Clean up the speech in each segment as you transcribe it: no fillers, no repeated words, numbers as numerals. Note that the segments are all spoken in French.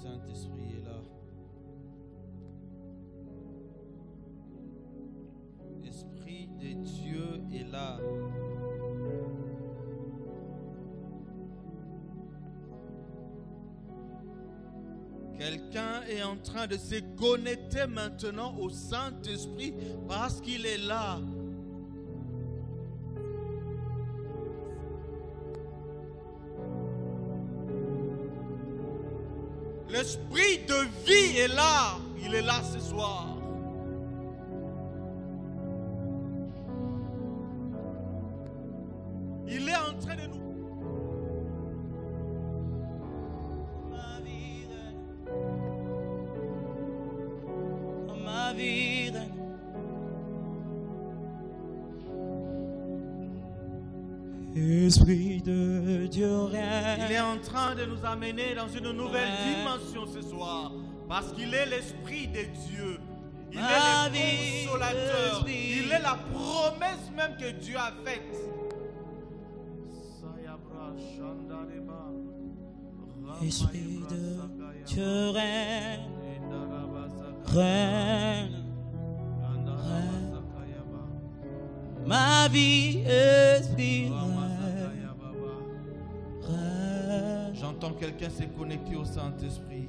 Saint-Esprit est là. L'Esprit de Dieu est là. Quelqu'un est en train de se connecter maintenant au Saint-Esprit parce qu'il est là. L'Esprit de vie est là. Il est là ce soir. Il est en train de nous... Esprit de Dieu règne. Il est en train de nous amener dans une nouvelle dimension ce soir. Parce qu'il est l'Esprit de Dieu. Il est le consolateur. Il est la promesse même que Dieu a faite. Esprit de Dieu règne. Règne. Ma vie, Esprit. J'entends quelqu'un se connecter au Saint-Esprit.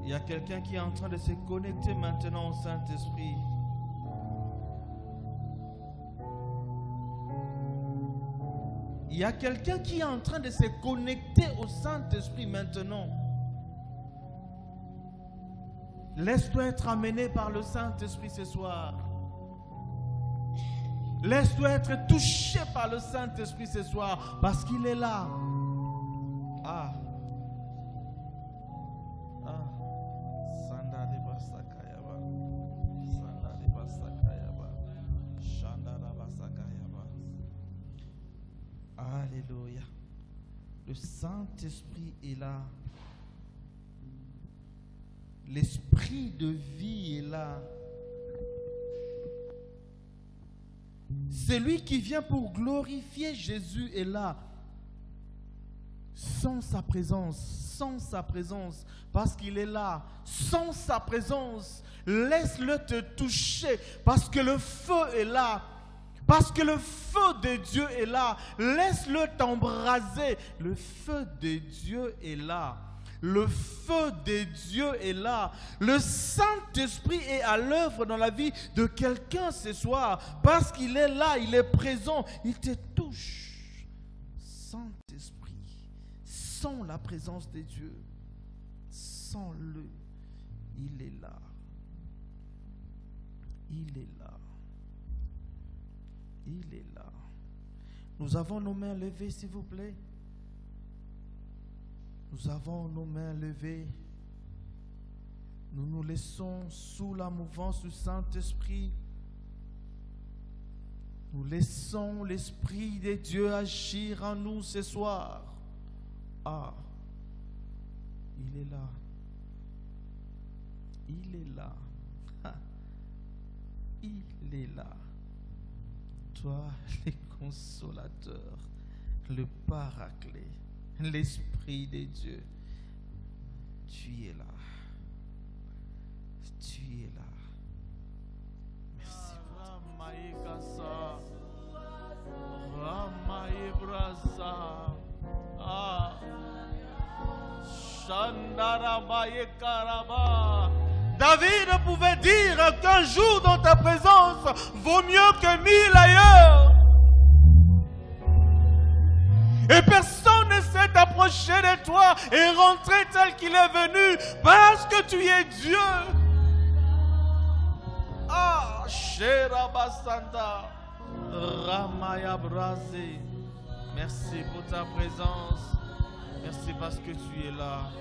Il y a quelqu'un qui est en train de se connecter maintenant au Saint-Esprit. Il y a quelqu'un qui est en train de se connecter au Saint-Esprit maintenant. Laisse-toi être amené par le Saint-Esprit ce soir. Laisse-toi être touché par le Saint-Esprit ce soir parce qu'il est là. Ah. Ah. Sandaleba sakayaba. Sandaleba sakayaba. Shandalaba sakayaba. Alléluia. Le Saint-Esprit est là. L'Esprit de vie est là. Celui qui vient pour glorifier Jésus est là. Sans sa présence, parce qu'il est là. Sans sa présence, laisse-le te toucher, parce que le feu est là. Parce que le feu de Dieu est là. Laisse-le t'embraser. Le feu de Dieu est là. Le feu de Dieu est là. Le Saint-Esprit est à l'œuvre dans la vie de quelqu'un ce soir. Parce qu'il est là, il est présent. Il te touche. Saint-Esprit, sens la présence de Dieu. Sens-le. Il est là. Il est là. Il est là. Nous avons nos mains levées, s'il vous plaît. Nous avons nos mains levées. Nous nous laissons sous la mouvance du Saint-Esprit. Nous laissons l'Esprit de Dieu agir en nous ce soir. Ah, il est là. Il est là. Il est là. Toi, le consolateur, le paraclet, l'Esprit de Dieu, tu es là. Tu es là. Merci pour David pouvait dire qu'un jour dans ta présence vaut mieux que 1000 ailleurs. Et personne ne s'est approché de toi et rentré tel qu'il est venu parce que tu es Dieu. Ah, Sherabasanta, Ramaya Brasé. Merci pour ta présence. Merci parce que tu es là.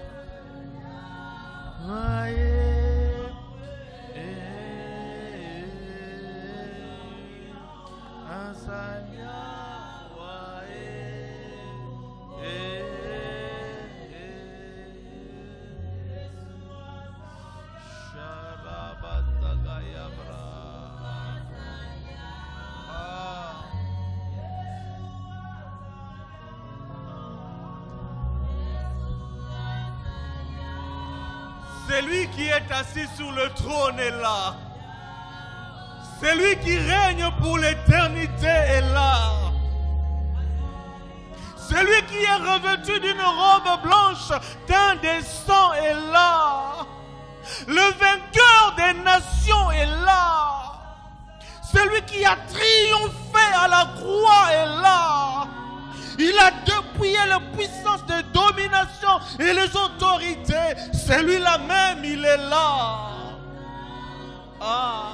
Celui qui est assis sur le trône est là. Celui qui règne pour l'éternité est là. Celui qui est revêtu d'une robe blanche, teint de sang est là. Le vainqueur des nations est là. Celui qui a triomphé à la croix est là. Il a dépouillé la puissance de domination et les autorités. Celui-là même, il est là. Ah.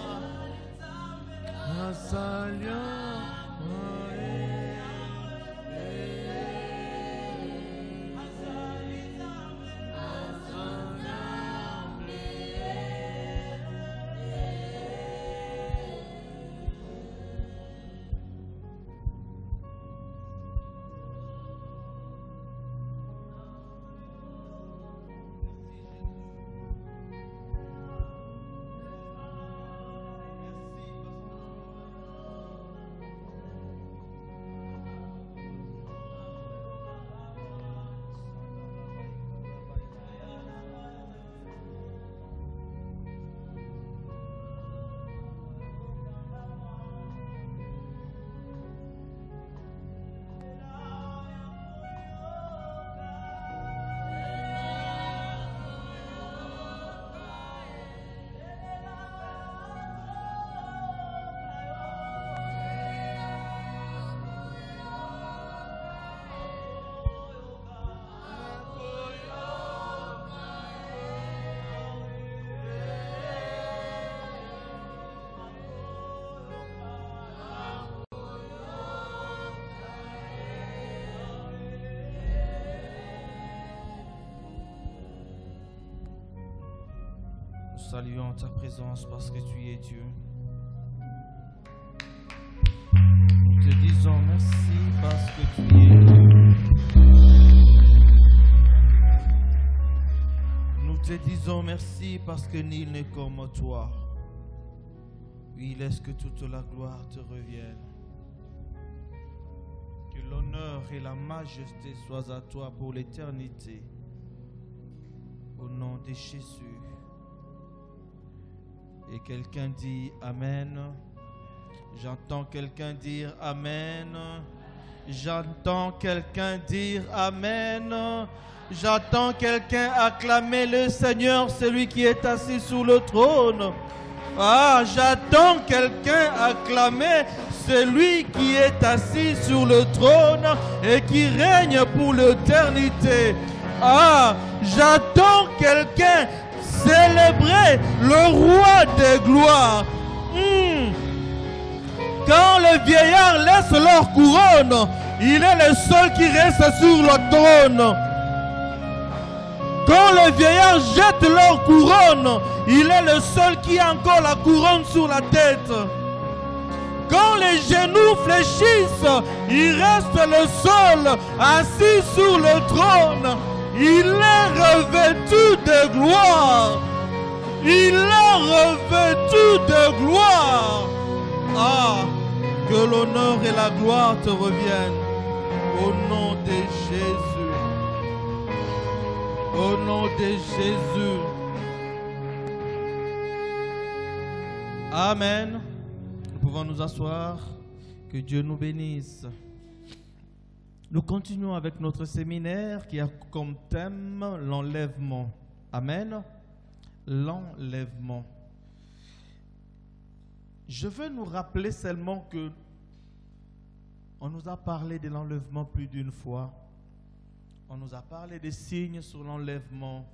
Nous saluons ta présence parce que tu es Dieu. Nous te disons merci parce que tu es Dieu. Nous te disons merci parce que nul n'est comme toi. Oui, laisse que toute la gloire te revienne. Que l'honneur et la majesté soient à toi pour l'éternité. Au nom de Jésus. Et quelqu'un dit Amen. J'entends quelqu'un dire Amen. J'entends quelqu'un dire Amen. J'entends quelqu'un acclamer le Seigneur, celui qui est assis sur le trône. Ah, j'attends quelqu'un acclamer celui qui est assis sur le trône et qui règne pour l'éternité. Ah, j'attends quelqu'un célébrer le roi des gloires. Quand les vieillards laissent leur couronne, il est le seul qui reste sur le trône. Quand les vieillards jettent leur couronne, il est le seul qui a encore la couronne sur la tête. Quand les genoux fléchissent, il reste le seul assis sur le trône. Il est revêtu de gloire. Il est revêtu de gloire. Ah, que l'honneur et la gloire te reviennent. Au nom de Jésus. Au nom de Jésus. Amen. Nous pouvons nous asseoir. Que Dieu nous bénisse. Nous continuons avec notre séminaire qui a comme thème l'enlèvement. Amen. L'enlèvement. Je veux nous rappeler seulement que on nous a parlé de l'enlèvement plus d'une fois. On nous a parlé des signes sur l'enlèvement.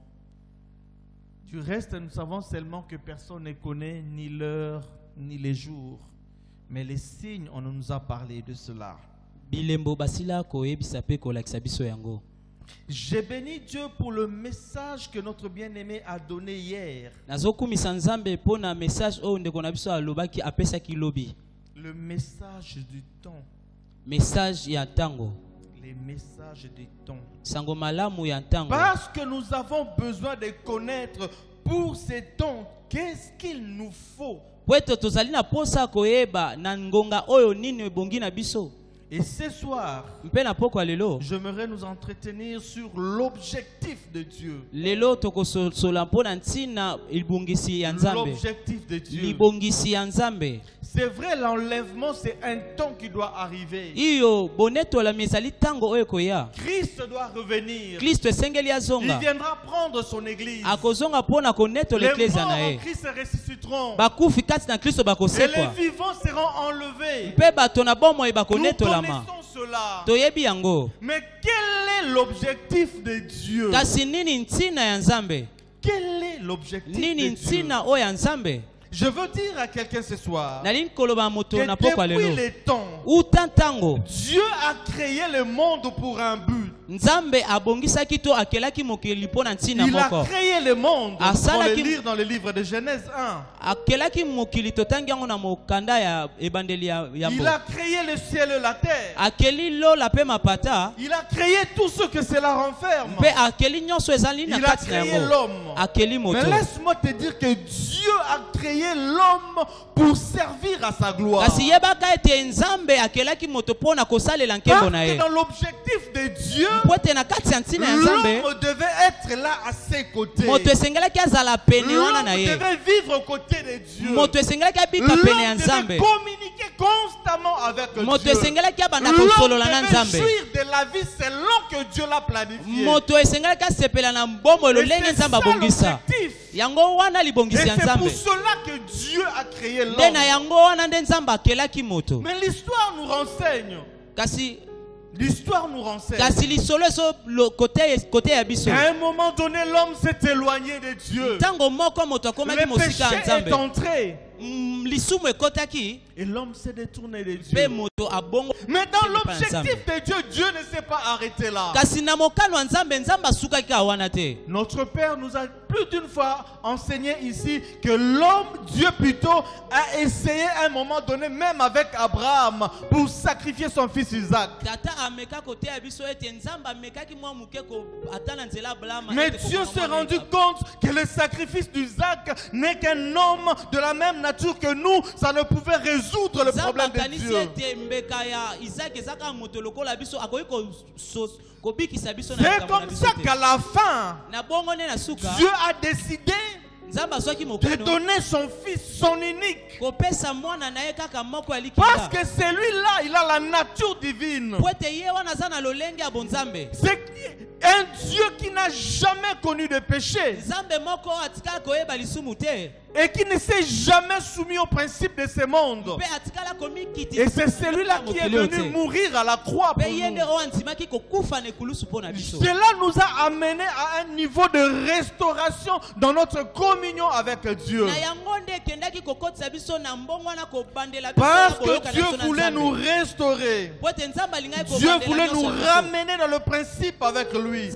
Du reste, nous savons seulement que personne ne connaît ni l'heure ni les jours. Mais les signes, on nous a parlé de cela. J'ai béni Dieu pour le message que notre bien-aimé a donné hier. Le message du temps. Message ya tango. Les messages du temps. Sango malamu ya tango. Parce que nous avons besoin de connaître pour ces temps qu'est-ce qu'il nous faut. Et ce soir, mpe na poko ya lelo j'aimerais nous entretenir sur l'objectif de Dieu. lelo tokosola mpo na ntina libongisi ya nzambe L'objectif de Dieu. libongisi ya nzambe. C'est vrai, l'enlèvement, c'est un temps qui doit arriver. iyo bonetolami ezali ntango oyo ekoya. Christ doit revenir. Kristo esengeli Il azonga viendra prendre son église. akozonga mpo na konetola Les eklezia morts na en ye. Christ ressusciteront. bakufi kati na kristo Et les bakosekwa vivants seront enlevés. mpe bato na bomoi Nous bakonetolama. connaissons cela. toyebi yango. Mais quel est l'objectif de Dieu? kasi nini ntina ya nzambe? Quel est l'objectif nini de Dieu? ntina oyo ya nzambe? Je veux dire à quelqu'un ce soir nalingi koloba moto que na pokwa depuis lelo les temps, uta ntango Dieu a créé le monde pour un but. nzambe abongisaki to akelaki mokili mpo na ntina Il a moko. créé le monde. Ah, ça, On là, le qui- lire dans le livre de Genèse 1. akelaki mokili totangi yango na mokanda ya ebandeli ya Il mbo. a créé le ciel et la terre. akeli lola mpe mapata Il a créé tout ce que cela renferme. mpe akeli nyonso ezali na Il a kati na créé yango. l'homme. akeli Mais moto. laisse-moi te dire que Dieu a créé l'homme pour servir à sa gloire. kasi yebaka ete nzambe akelaki moto mpo na kosalela nkembo Parce na que ye. dans l'objectif de Dieu, mpo ete na kati ya ntina ya nzambe l'homme devait être là à ses côtés. moto esengelaki azala pene wana L'homme na ye. devait vivre aux côtés de Dieu. moto esengelaki abika pene ya L'homme nzambe. devait communiquer constamment avec moto Dieu. esengelaki abanda L'homme kosolola na devait nzambe. jouir de la vie selon que Dieu l'a planifié. moto esengelaki asepela na mbombo Et lolenge c'est nzambe ça abongisa. l'objectif. yango wana Et libongisi ya c'est nzambe. pour cela que Dieu a créé nde l'homme. na yango wana nde nzambe akelaki moto. Mais l'histoire nous renseigne. kasi L'histoire nous renseigne. kasi lisolo eso kote ya biso. À un moment donné, l'homme s'est éloigné de Dieu. ntango moko moto akomaki Le mosika péché ya est nzambe. entré. lisumu ekotaki Et l'homme s'est détourné de mpe Dieu. moto abongo. Mais dans l'objectif de Dieu, Dieu ne s'est pas arrêté là. kasi na mokano ya nzambe nzambe asukaki ka wana te. Notre Père nous a plus d'une fois enseigné ici que l'homme, Dieu plutôt, a essayé à un moment donné, même avec Abraham, pour sacrifier son fils Isaac. tata ameka koteya biso ete nzambe amekaki mwa moke ata na nzela Abrahama Mais ete Dieu kokoma s'est mwana rendu Isaac. compte que le sacrifice d'Isaac n'est qu'un homme de la même nature que nous. Ça ne pouvait résoudre le nzambe problème de akanisi Dieu. ete mbeka ya Isaac eza kaka moto lokola biso akoki kobikisa biso na C'est likambo na comme biso ça te. qu'à la fin, na bongo nde na suka Dieu a décidé nzambe azwaki de mokano donner son fils, son unique. kopesa mwana na ye kaka moko ya Parce likila que celui-là, il a la nature divine. po ete ye wana aza na lolenge ya bonzambe. C'est un Dieu qui n'a jamais connu de péché nzambe moko atikala koyeba lisumu te et qui ne s'est jamais soumis au principe de ce monde. mpe atikala komikiti. Et c'est celui-là qui est venu mourir à la croix pour mpe ye nde nous. oyo andimaki kokufa na ekulusu mpo na biso. Cela nous a amené à un niveau de restauration dans notre communion avec Dieu. na yango nde ekendaki kokotisa biso na mbongo wana kobandela biso Parce na que koyoka na Dieu biso na voulait nous Nzambe. restaurer. po ete nzambe alingaki Dieu kobandela voulait nous nyonso ya biso. ramener dans le principe avec lui.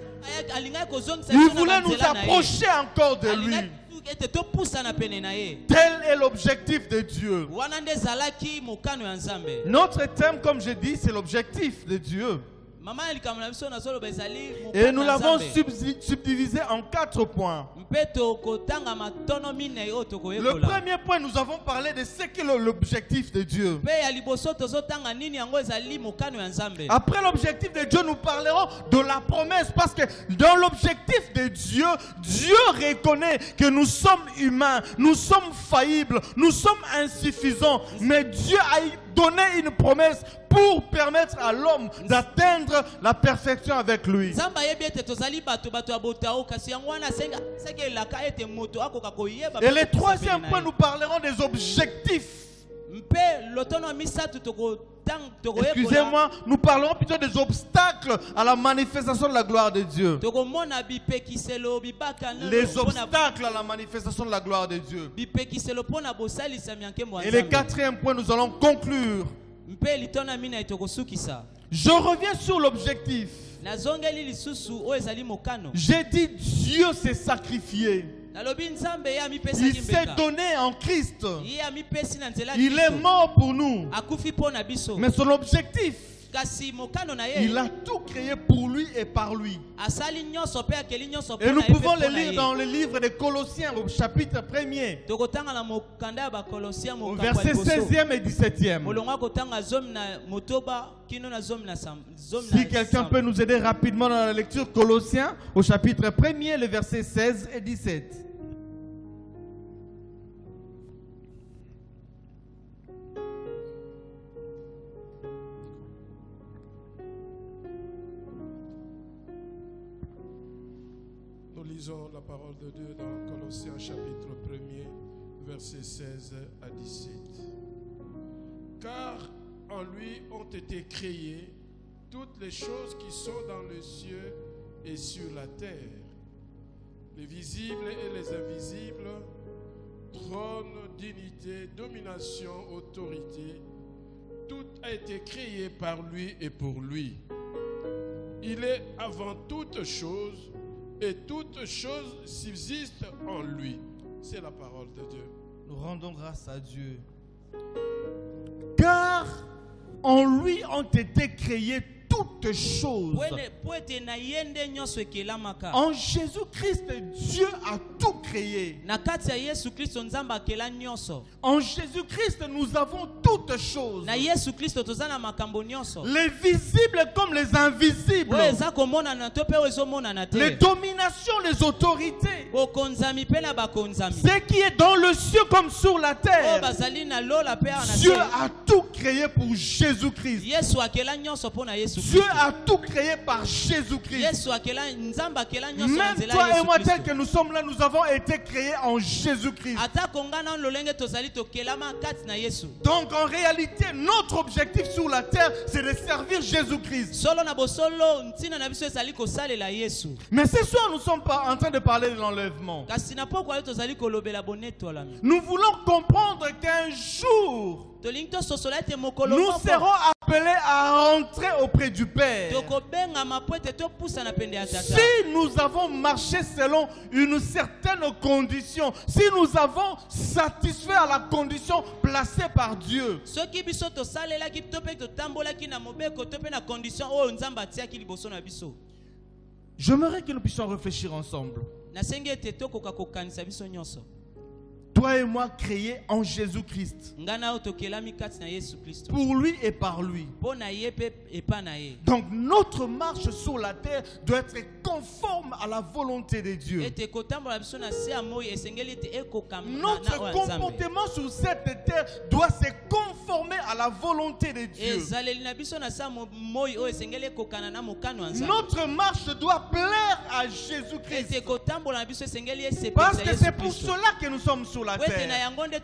alingaki kozongisa Il biso na voulait nous banzela na ye. approcher encore de lui. alingaki ete topusana pene na ye. Tel est l'objectif de Dieu. wana nde ezalaki mokano ya nzambe. Notre thème, comme je dis, c'est l'objectif de Dieu. mama ya likambo na biso nazoloba ezali Et nous mokano ya l'avons nzambe. subdivisé en 4 points. mpe tokotanga matono minei oyo Le tokoyekola. premier point, nous avons parlé de ce qu'est l'objectif de Dieu. mpe ya liboso tozotanga nini yango ezali mokano ya nzambe. Après l'objectif de Dieu, nous parlerons de la promesse. Parce que dans l'objectif de Dieu, Dieu reconnaît que nous sommes humains, nous sommes faillibles, nous sommes insuffisants. Mais Dieu a donné une promesse pour permettre à l'homme d'atteindre la perfection avec lui. nzambe ayebi ete tozali bato ya botao kasi yango wana seki elaka ete moto akoka koyeba. Et le troisième point, nous parlerons des objectifs. mpe lotono ya misatu tokoyekola. Excusez-moi, nous parlerons plutôt des obstacles à la manifestation de la gloire de Dieu. tokomona bipekiselo bibakana Les obstacles à la manifestation de la gloire de Dieu. bipekiselo mpona bosalisami ya nkembo ya Et le nzambe. quatrième point, nous allons conclure. mpe litono ya minei tokosukisa. Je reviens sur l'objectif. nazongeli lisusu oyo ezali mokano. J'ai dit Dieu s'est sacrifié. nalobi nzambe ye Il amipesaki s'est mbeka. donné en Christ. ye amipesi na nzela ya Il est Kristo. mort pour nous. akufi mpo na biso. Mais son objectif, kasi mokano na Il ye a tout créé pour lui et par lui. asali nyonso pe akeli nyonso Et nous mpona ye pouvons pe le mpona lire ye. dans le livre des Colossiens au chapitre 1er, tokotanga na mokanda ya bakolosia au mokambo ya verset liboso 16e et 17e. molongo akotanga zomi na motoba kino na zomi na Si quelqu'un peut nous aider rapidement dans la lecture, Colossiens au chapitre 1er, le verset 16 et 17. Nous lisons la parole de Dieu dans Colossiens chapitre 1er, versets 16 à 17. Car en lui ont été créées toutes les choses qui sont dans les cieux et sur la terre, les visibles et les invisibles, trône, dignité, domination, autorité. Tout a été créé par lui et pour lui. Il est avant toute chose et toute chose subsiste en lui. C'est la parole de Dieu. Nous rendons grâce à Dieu. Car en lui ont été créées toutes choses. po ete na ye nde nyonso ekelamaka En Jésus-Christ, Dieu a tout créé. na kati ya yesu kristo nzambe akela nyonso En Jésus-Christ, nous avons toutes choses. na yesu kristo toza na makambo nyonso Les visibles comme les invisibles. oyo eza komonana to mpe oyo ezomonana Les te dominations, les autorités. bokonzami mpe na bakonzami Ce qui est dans le ciel comme sur la oyo terre. bazali na lola mpe awa na Dieu te a tout créé pour Jésus-Christ. yesu akela nyonso mpo na yesu Dieu kristo a tout créé par Jésus-Christ. yesu akela nzambe akela nyonso na Même nzela toi ya et moi, yesu tel que kristo nous sommes là, nous avons été créés en Jésus-Christ. atako nga na lolenge tozali tokelama kati na yesu Donc en réalité, notre objectif sur la terre, c'est de servir Jésus-Christ. solo na bosolo ntina na biso ezali kosalela yesu Mais ce soir, nous ne sommes pas en train de parler de l'enlèvement. kasi na pokwa yo tozali kolobela bonetolami Nous voulons comprendre qu'un jour, tolingi tososola ete mokolo nous moko serons appelés à rentrer auprès du Père. tokobengama po ete topusana pende ya tata Si nous avons marché selon une certaine condition, si nous avons satisfait à la condition placée par Dieu, soki biso tosalelaki to mpe totambolaki na mobeko to mpe na condition oyo nzambe atiaki liboso na biso j'aimerais que nous puissions réfléchir ensemble. nasengi ete tokoka kokanisa biso nyonso Toi et moi créés en Jésus-Christ, ngai na oyo tokelami kati na yesu kristo pour lui et par lui. mpo na ye mpe epa na ye Donc notre marche sur la terre doit être conforme à la volonté de Dieu. ete kotambola biso na se ya moi esengeli ete ekokama na Notre oyo ya nzambe comportement sur cette terre doit se conformer à la volonté de Dieu. ezaleli na biso na se ya moi oyo esengeli ekokana na mokano ya nzambe Notre marche doit plaire à Jésus-Christ. ete kotambola na biso esengeli Parce esepelisa que yesu c'est pour kristo cela que nous sommes sur la po ete na terre. yango nde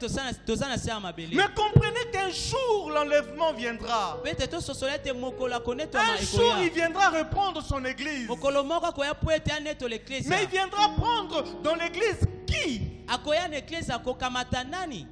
toza na se ya mabele Mais comprenez qu'un jour l'enlèvement viendra. po ete tososola ete mokolo akonetwama Un jour il ekoya viendra reprendre son église. mokolo moko akoya po ete anetola Mais il eklesia viendra prendre dans l'église qui? akoya na eklesia akokamata nani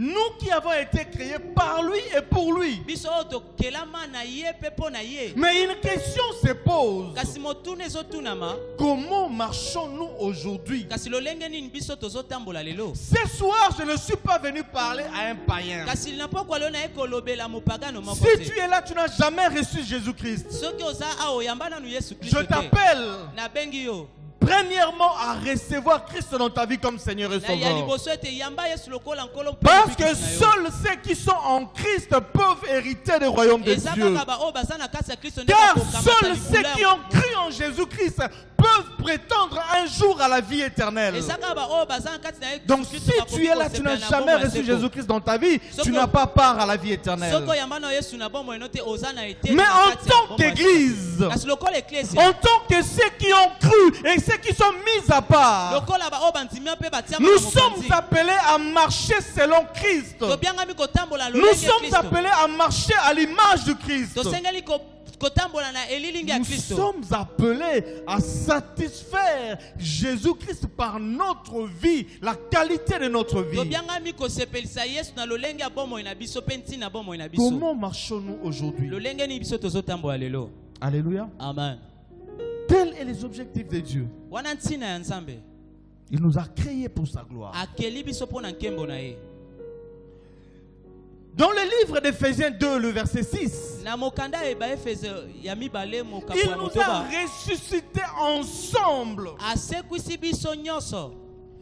Nous qui avons été créés par lui et pour lui. biso oyo tokelama na ye mpe mpo na ye Mais une question se pose. kasi motuna ezotunama Comment marchons-nous aujourd'hui? kasi lolenge nini biso tozotambola lelo Ce soir, je ne suis pas venu parler à un païen. kasi na pokwa leo naye kolobela mopagano moko Si te tu es là, tu n'as jamais reçu Jésus-Christ. soki oza awa oyamba nanu yesu Je kristo te t'appelle, nabengi yo premièrement, à recevoir Christ dans ta vie comme Seigneur et na ya Sauveur. liboso ete yamba yesu lokola nkolo mpe Parce que mobikisi na yo. seuls ceux qui sont en Christ peuvent hériter du royaume de eza Dieu. kaka baoyo baza na kasi ya kristo nde Car bakokamata seuls ceux libula qui ont cru en Jésus-Christ peuvent prétendre un jour à la vie éternelle. eza kaka baoyo baza na kati na ye Donc Kristo si bakoki tu es là, tu kosepela n'as na jamais bomoi ya reçu seko. Jésus-Christ dans ta vie, tu Soko- n'as pas part à la vie éternelle. soki oyamba na yesu na bomoi no te oza na ete Mais na en kati ya tant bomoi ya qu'Église, seko. kasi lokola eklesia en tant que ceux qui ont cru et ceux qui sont mis à part, lokola baoyo bandimia mpe batiama nous na sommes mopanzi appelés à marcher selon Christ. tobiangami kotambola Nous lolenge sommes kristo appelés à marcher à l'image de Christ. tosengeli kotambola na elilingi ya Nous kristo sommes appelés à satisfaire Jésus-Christ par notre vie, la qualité de notre vie. tobiangami kosepelisa yesu na lolenge ya bomoi na biso mpe ntina ya bomoi na biso Comment marchons-nous aujourd'hui? lolenge nini biso tozotambola lelo Alléluia. amen Tels sont les objectifs de Dieu. wana ntina ya nzambe Il nous a créés pour sa gloire. akeli biso mpo na nkembo na ye Dans le livre d'Éphésiens 2, le verset 6, Na mokanda eba Efeze ya mibale mokapo il ya nous a motoba. ressuscités ensemble Asekwisi biso nyonso.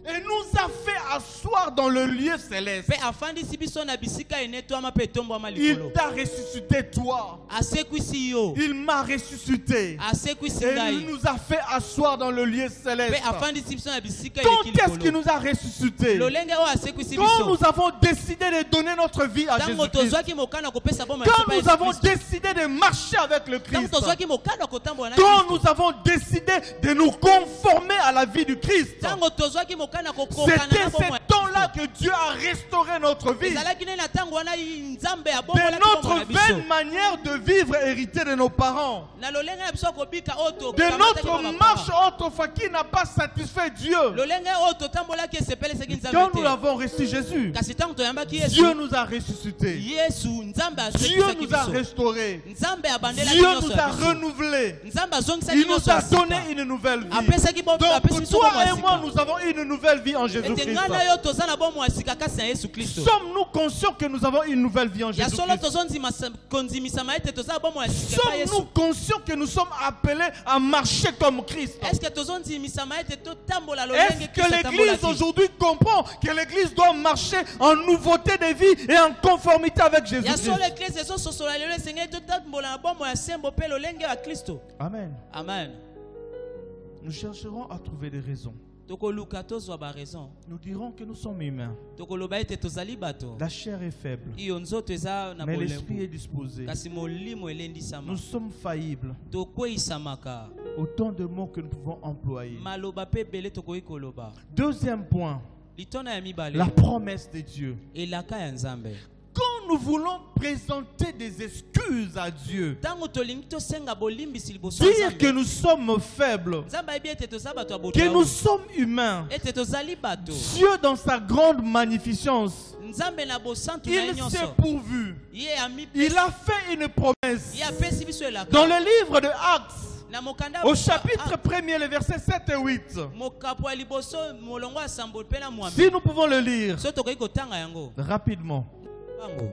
et nous a fait asseoir dans le lieu céleste. Pe afandisi biso na bisika enetwama pe tombwama Il likolo. t'a ressuscité toi. Asekwisi yo. Il m'a ressuscité. Asekwisi Et il ngai. nous a fait asseoir dans le lieu Pe céleste. afandisi biso na bisika Quand eleki est-ce qu'il likolo. nous a ressuscités? Lolenge o asekwisi Quand biso. nous avons décidé de donner notre vie à Tango Jésus-Christ. tozwaki mokana kopesa bomoi na Quand biso pa nous avons Yesu Kristo. décidé de marcher avec le Tango Christ. tozwaki mokana kotambola na Quand Kristo. nous avons décidé de nous conformer à la vie du Christ. Tango tozwaki mokana kokokana C'était na bomoi. ce temps-là que Dieu a restauré notre vie. ezalaki nini na ntango wana nzambe De abongolaki notre bomoi na biso. vaine manière de vivre héritée de nos parents. Na lolenge na biso kobika oyo De tokamataki notre na bapara. marche autrefois qui n'a pas satisfait Dieu. lolenge oyo totambolaki esepelesaki Quand nzambe nous te. avons reçu Jésus, kasi ntango toyambaki Dieu yesu nous a ressuscités. yesu nzambe Dieu asekisaki nous a biso restaurés. nzambe abandelaki Dieu nyonso nous a ya biso renouvelés. nzambe azongisaki Il nous nyonso a ya donné sika une nouvelle vie. apesaki apesi Donc biso toi bomoi ya et moi, sika nous avons une nouvelle vie en ete Jésus-Christ. ngai na yo toza na bomoi ya sika kasi na yesu kristo Sommes-nous conscients que nous avons une nouvelle vie en ya solo Jésus-Christ? konzimisama ete toza na bomoi ya sika pa yesu Sommes-nous conscients que nous sommes appelés à marcher comme Christ? est-ce que tozonzimisama ete totambola Est-ce lolenge que kristo l'Église atambolaki aujourd'hui comprend que l'Église doit marcher en nouveauté de vie et en conformité avec ya Jésus-Christ? solo eklise ezososola lelo esengeli totambola na bomoi ya sembo mpe lolenge ya kristo Amen. amen Nous chercherons à trouver des raisons. tokoluka tozwa baraison Nous dirons que nous sommes humains. tokoloba ete tozali bato La chair est faible, iyo nzoto eza na mais l'esprit est bolembu disposé. kasi molimo elendisama Nous sommes faillibles. tokweyisamaka Autant de mots que nous pouvons employer. maloba mpe ebele tokoki koloba Deuxième point, litona ya mibale la promesse de Dieu. elaka ya nzambe Quand nous voulons présenter des excuses à Dieu, ntango tolingi tosenga bolimbisi liboso ya dire que nzambe nous sommes faibles, nzambe ayebi ete toza bato ya que nous botao sommes humains, ete tozali bato Dieu dans sa grande magnificence, nzambe na bosantu na ye il s'est nyonso pourvu. ye Il a fait une promesse. ye apesi biso elaka Dans le livre de Actes, na mokanda au chapitre 1er, les versets 7 et 8, mokapo ya liboso molongo ya sambo mpe na mwambe si nous pouvons le lire so tokoki kotanga yango rapidement. bango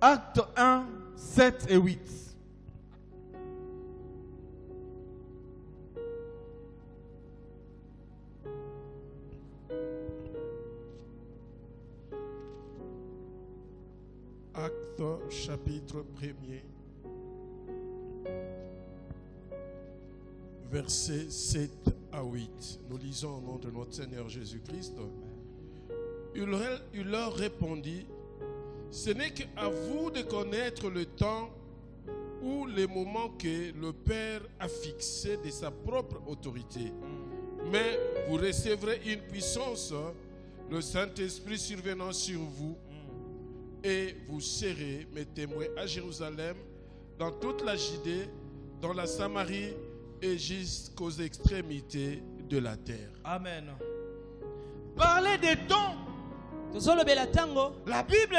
Acte 1, 7 et 8. Acte chapitre 1er, versets 7 à 8. Nous lisons au nom de notre Seigneur Jésus-Christ. Il leur répondit: ce n'est qu'à vous de connaître le temps ou les moments que le Père a fixé de sa propre autorité. Mais vous recevrez une puissance, le Saint-Esprit survenant sur vous, et vous serez mes témoins à Jérusalem, dans toute la Judée, dans la Samarie et jusqu'aux extrémités de la terre. Amen. Parler des dons, tozolobela ntango la Bible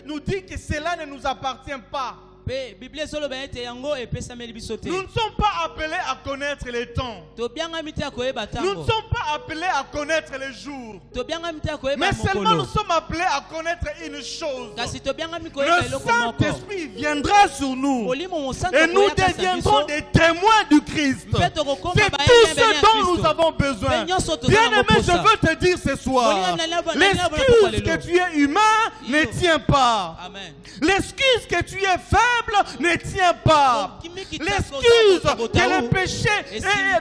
nous dit que cela ne nous appartient pas. mpe biblia ezoloba ete yango epesameli biso te Nous ne sommes pas appelés à connaître les temps. tobiangami te ya koyeba Nous ne ntango sommes pas appelés à connaître les jours. tobiangami te ya koyeba Mais seulement nous mokolo sommes appelés à connaître une chose. kasi tobiangami koyeba Le eloko moko Saint-Esprit viendra sur nous molimo mosantu et nous akoyakasa deviendrons biso des témoins du Christ. mpe tokokoma C'est bayembe tout ce ya dont nous kristo avons besoin. mpe nyonso toza Bien na aimé, je moposa veux te dire ce soir, L'excuse l'excuse que tu es humain ne tient pas. amen L'excuse que tu es faible ne tient pas. L'excuse que le péché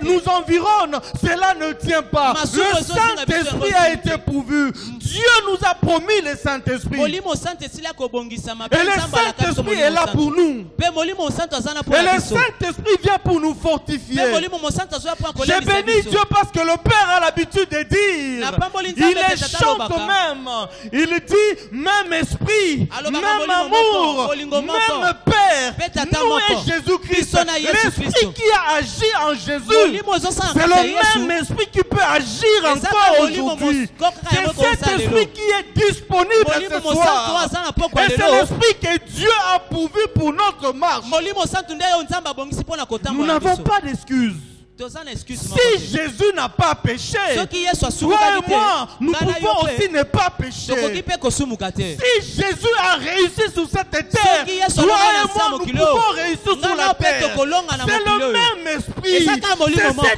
nous environne, cela ne tient pas. Le Saint-Esprit a été pourvu. Dieu nous a promis le Saint-Esprit. molimo santu esili kobongisama mpe Et le nzambe alaka biso Saint-Esprit est là molimo pour santu nous. mpe molimo mosantu aza na Et mpona le biso Saint-Esprit vient pour nous fortifier. mpe molimo mosantu azoya mpona J'ai kolebisa béni biso Dieu parce que le Père a l'habitude de dire, il les chante même, il dit même esprit, même amour, même Père, nous et Jésus-Christ. L'esprit qui a agi en Jésus, c'est le même esprit qui peut agir encore aujourd'hui. C'est cet esprit qui est disponible ce soir. Et c'est l'esprit que Dieu a pourvu pour notre marche. molimo santu nde oyo nzambe abongisi mpona Nous kotambola n'avons biso pas d'excuses. Si Jésus n'a pas péché, toi et moi, nous pouvons aussi ne pas pécher. Si Jésus a réussi sur cette terre, toi et moi, nous pouvons réussir sur la terre. C'est le même esprit. C'est cet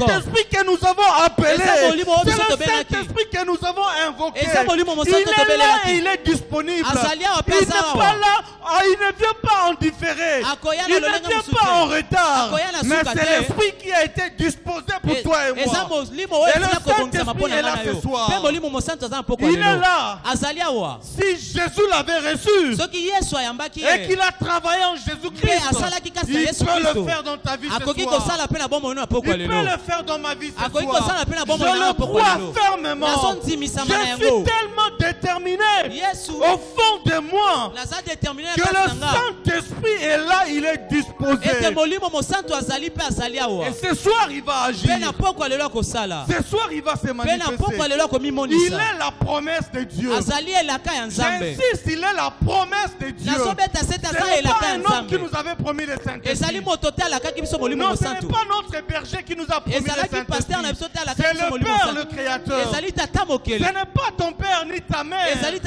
esprit que nous avons appelé. C'est le Saint-Esprit que nous avons invoqué. Il est là et il est disponible. Il n'est pas là, il ne vient pas en différé. Il ne vient pas en retard. Mais c'est l'esprit qui a été disposé pour toi et moi. Et le Saint-Esprit est là ce soir. Il est là. Si Jésus l'avait reçu et qu'il a travaillé en Jésus-Christ, il peut le faire dans ta vie ce soir. Il peut le faire dans ma vie ce soir. Je le crois fermement. Je suis tellement déterminé au fond de moi que le Saint-Esprit est là, il est disposé. Et ce soir il va agir. Ce soir il va se manifester. Il est la promesse de Dieu. J'insiste, il est la promesse de Dieu. Ce n'est pas un homme qui nous avait promis le Saint-Esprit. Non, ce n'est pas notre berger qui nous a promis le Saint-Esprit. C'est le Père, le Créateur. Ce n'est pas ton père ni ta mère. Cela ne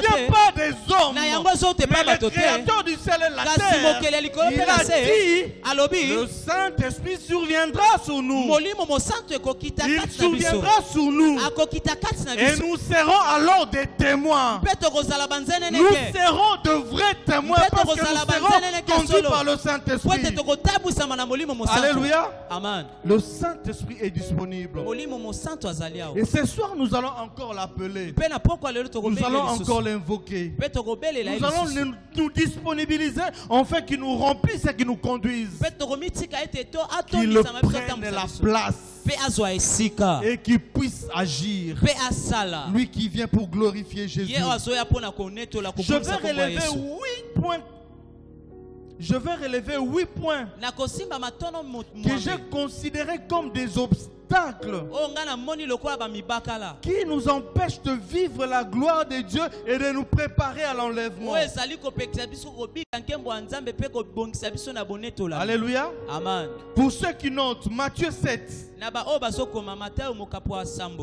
vient pas des hommes, mais le Créateur du ciel et de la terre. Il a dit, le Saint-Esprit surviendra sur nous. Il surviendra sur nous. Et nous serons alors des témoins. Nous serons de vrais témoins parce que nous serons conduits par le Saint-Esprit. Alléluia. Le Saint-Esprit est disponible. Et ce soir, nous allons encore l'appeler. Nous allons encore l'invoquer. Nous allons nous disponibiliser en fait qu'il nous remplisse et qu'il nous conduise. Qu'il prenne la place et qu'il puisse agir. Lui qui vient pour glorifier Jésus. Je vais relever 8 points. Je vais relever 8 points que j'ai considérés comme des obstacles qui nous empêchent de vivre la gloire de Dieu et de nous préparer à l'enlèvement. Alléluia. Amen. Pour ceux qui notent, Matthieu 7,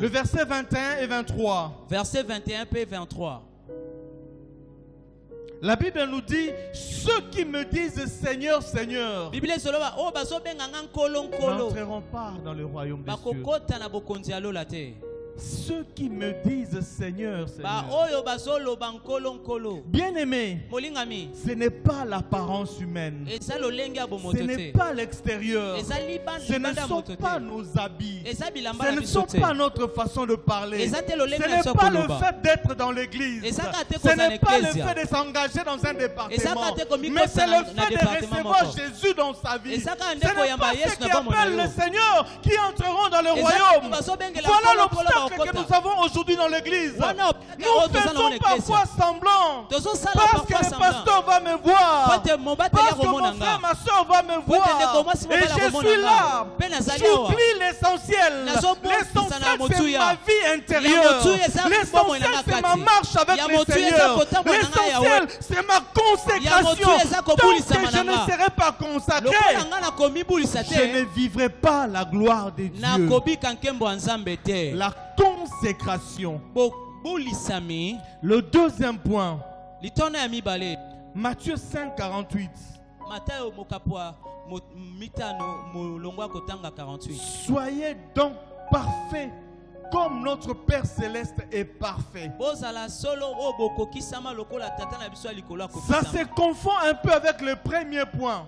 le verset 21 et 23. Verset 21 et 23. La Bible nous dit, ceux qui me disent Seigneur, Seigneur, n'entreront pas dans le royaume des cieux. Ceux qui me disent Seigneur, Seigneur. Bien-aimé, ce n'est pas l'apparence humaine. Ce n'est pas l'extérieur. Ce ne sont pas nos habits. Ce ne sont pas notre façon de parler. Ce n'est pas le fait d'être dans l'église. Ce n'est pas le fait de s'engager dans un département. Mais c'est le fait de recevoir Jésus dans sa vie. Ce n'est pas ceux qui appellent le Seigneur qui entreront dans le royaume. Voilà l'obstacle que nous avons aujourd'hui dans l'église. Nous faisons parfois semblant parce que le pasteur va me voir, parce que mon frère, ma soeur va me voir, et je suis là. J'oublie l'essentiel. L'essentiel, c'est ma vie intérieure. L'essentiel, c'est ma marche avec le Seigneur. L'essentiel, c'est ma consécration. Tant que je ne serai pas consacré, je ne vivrai pas la gloire de Dieu. La consécration. Le deuxième point, Matthieu 5, 48. Soyez donc parfaits comme notre Père Céleste est parfait. Ça se confond un peu avec le premier point.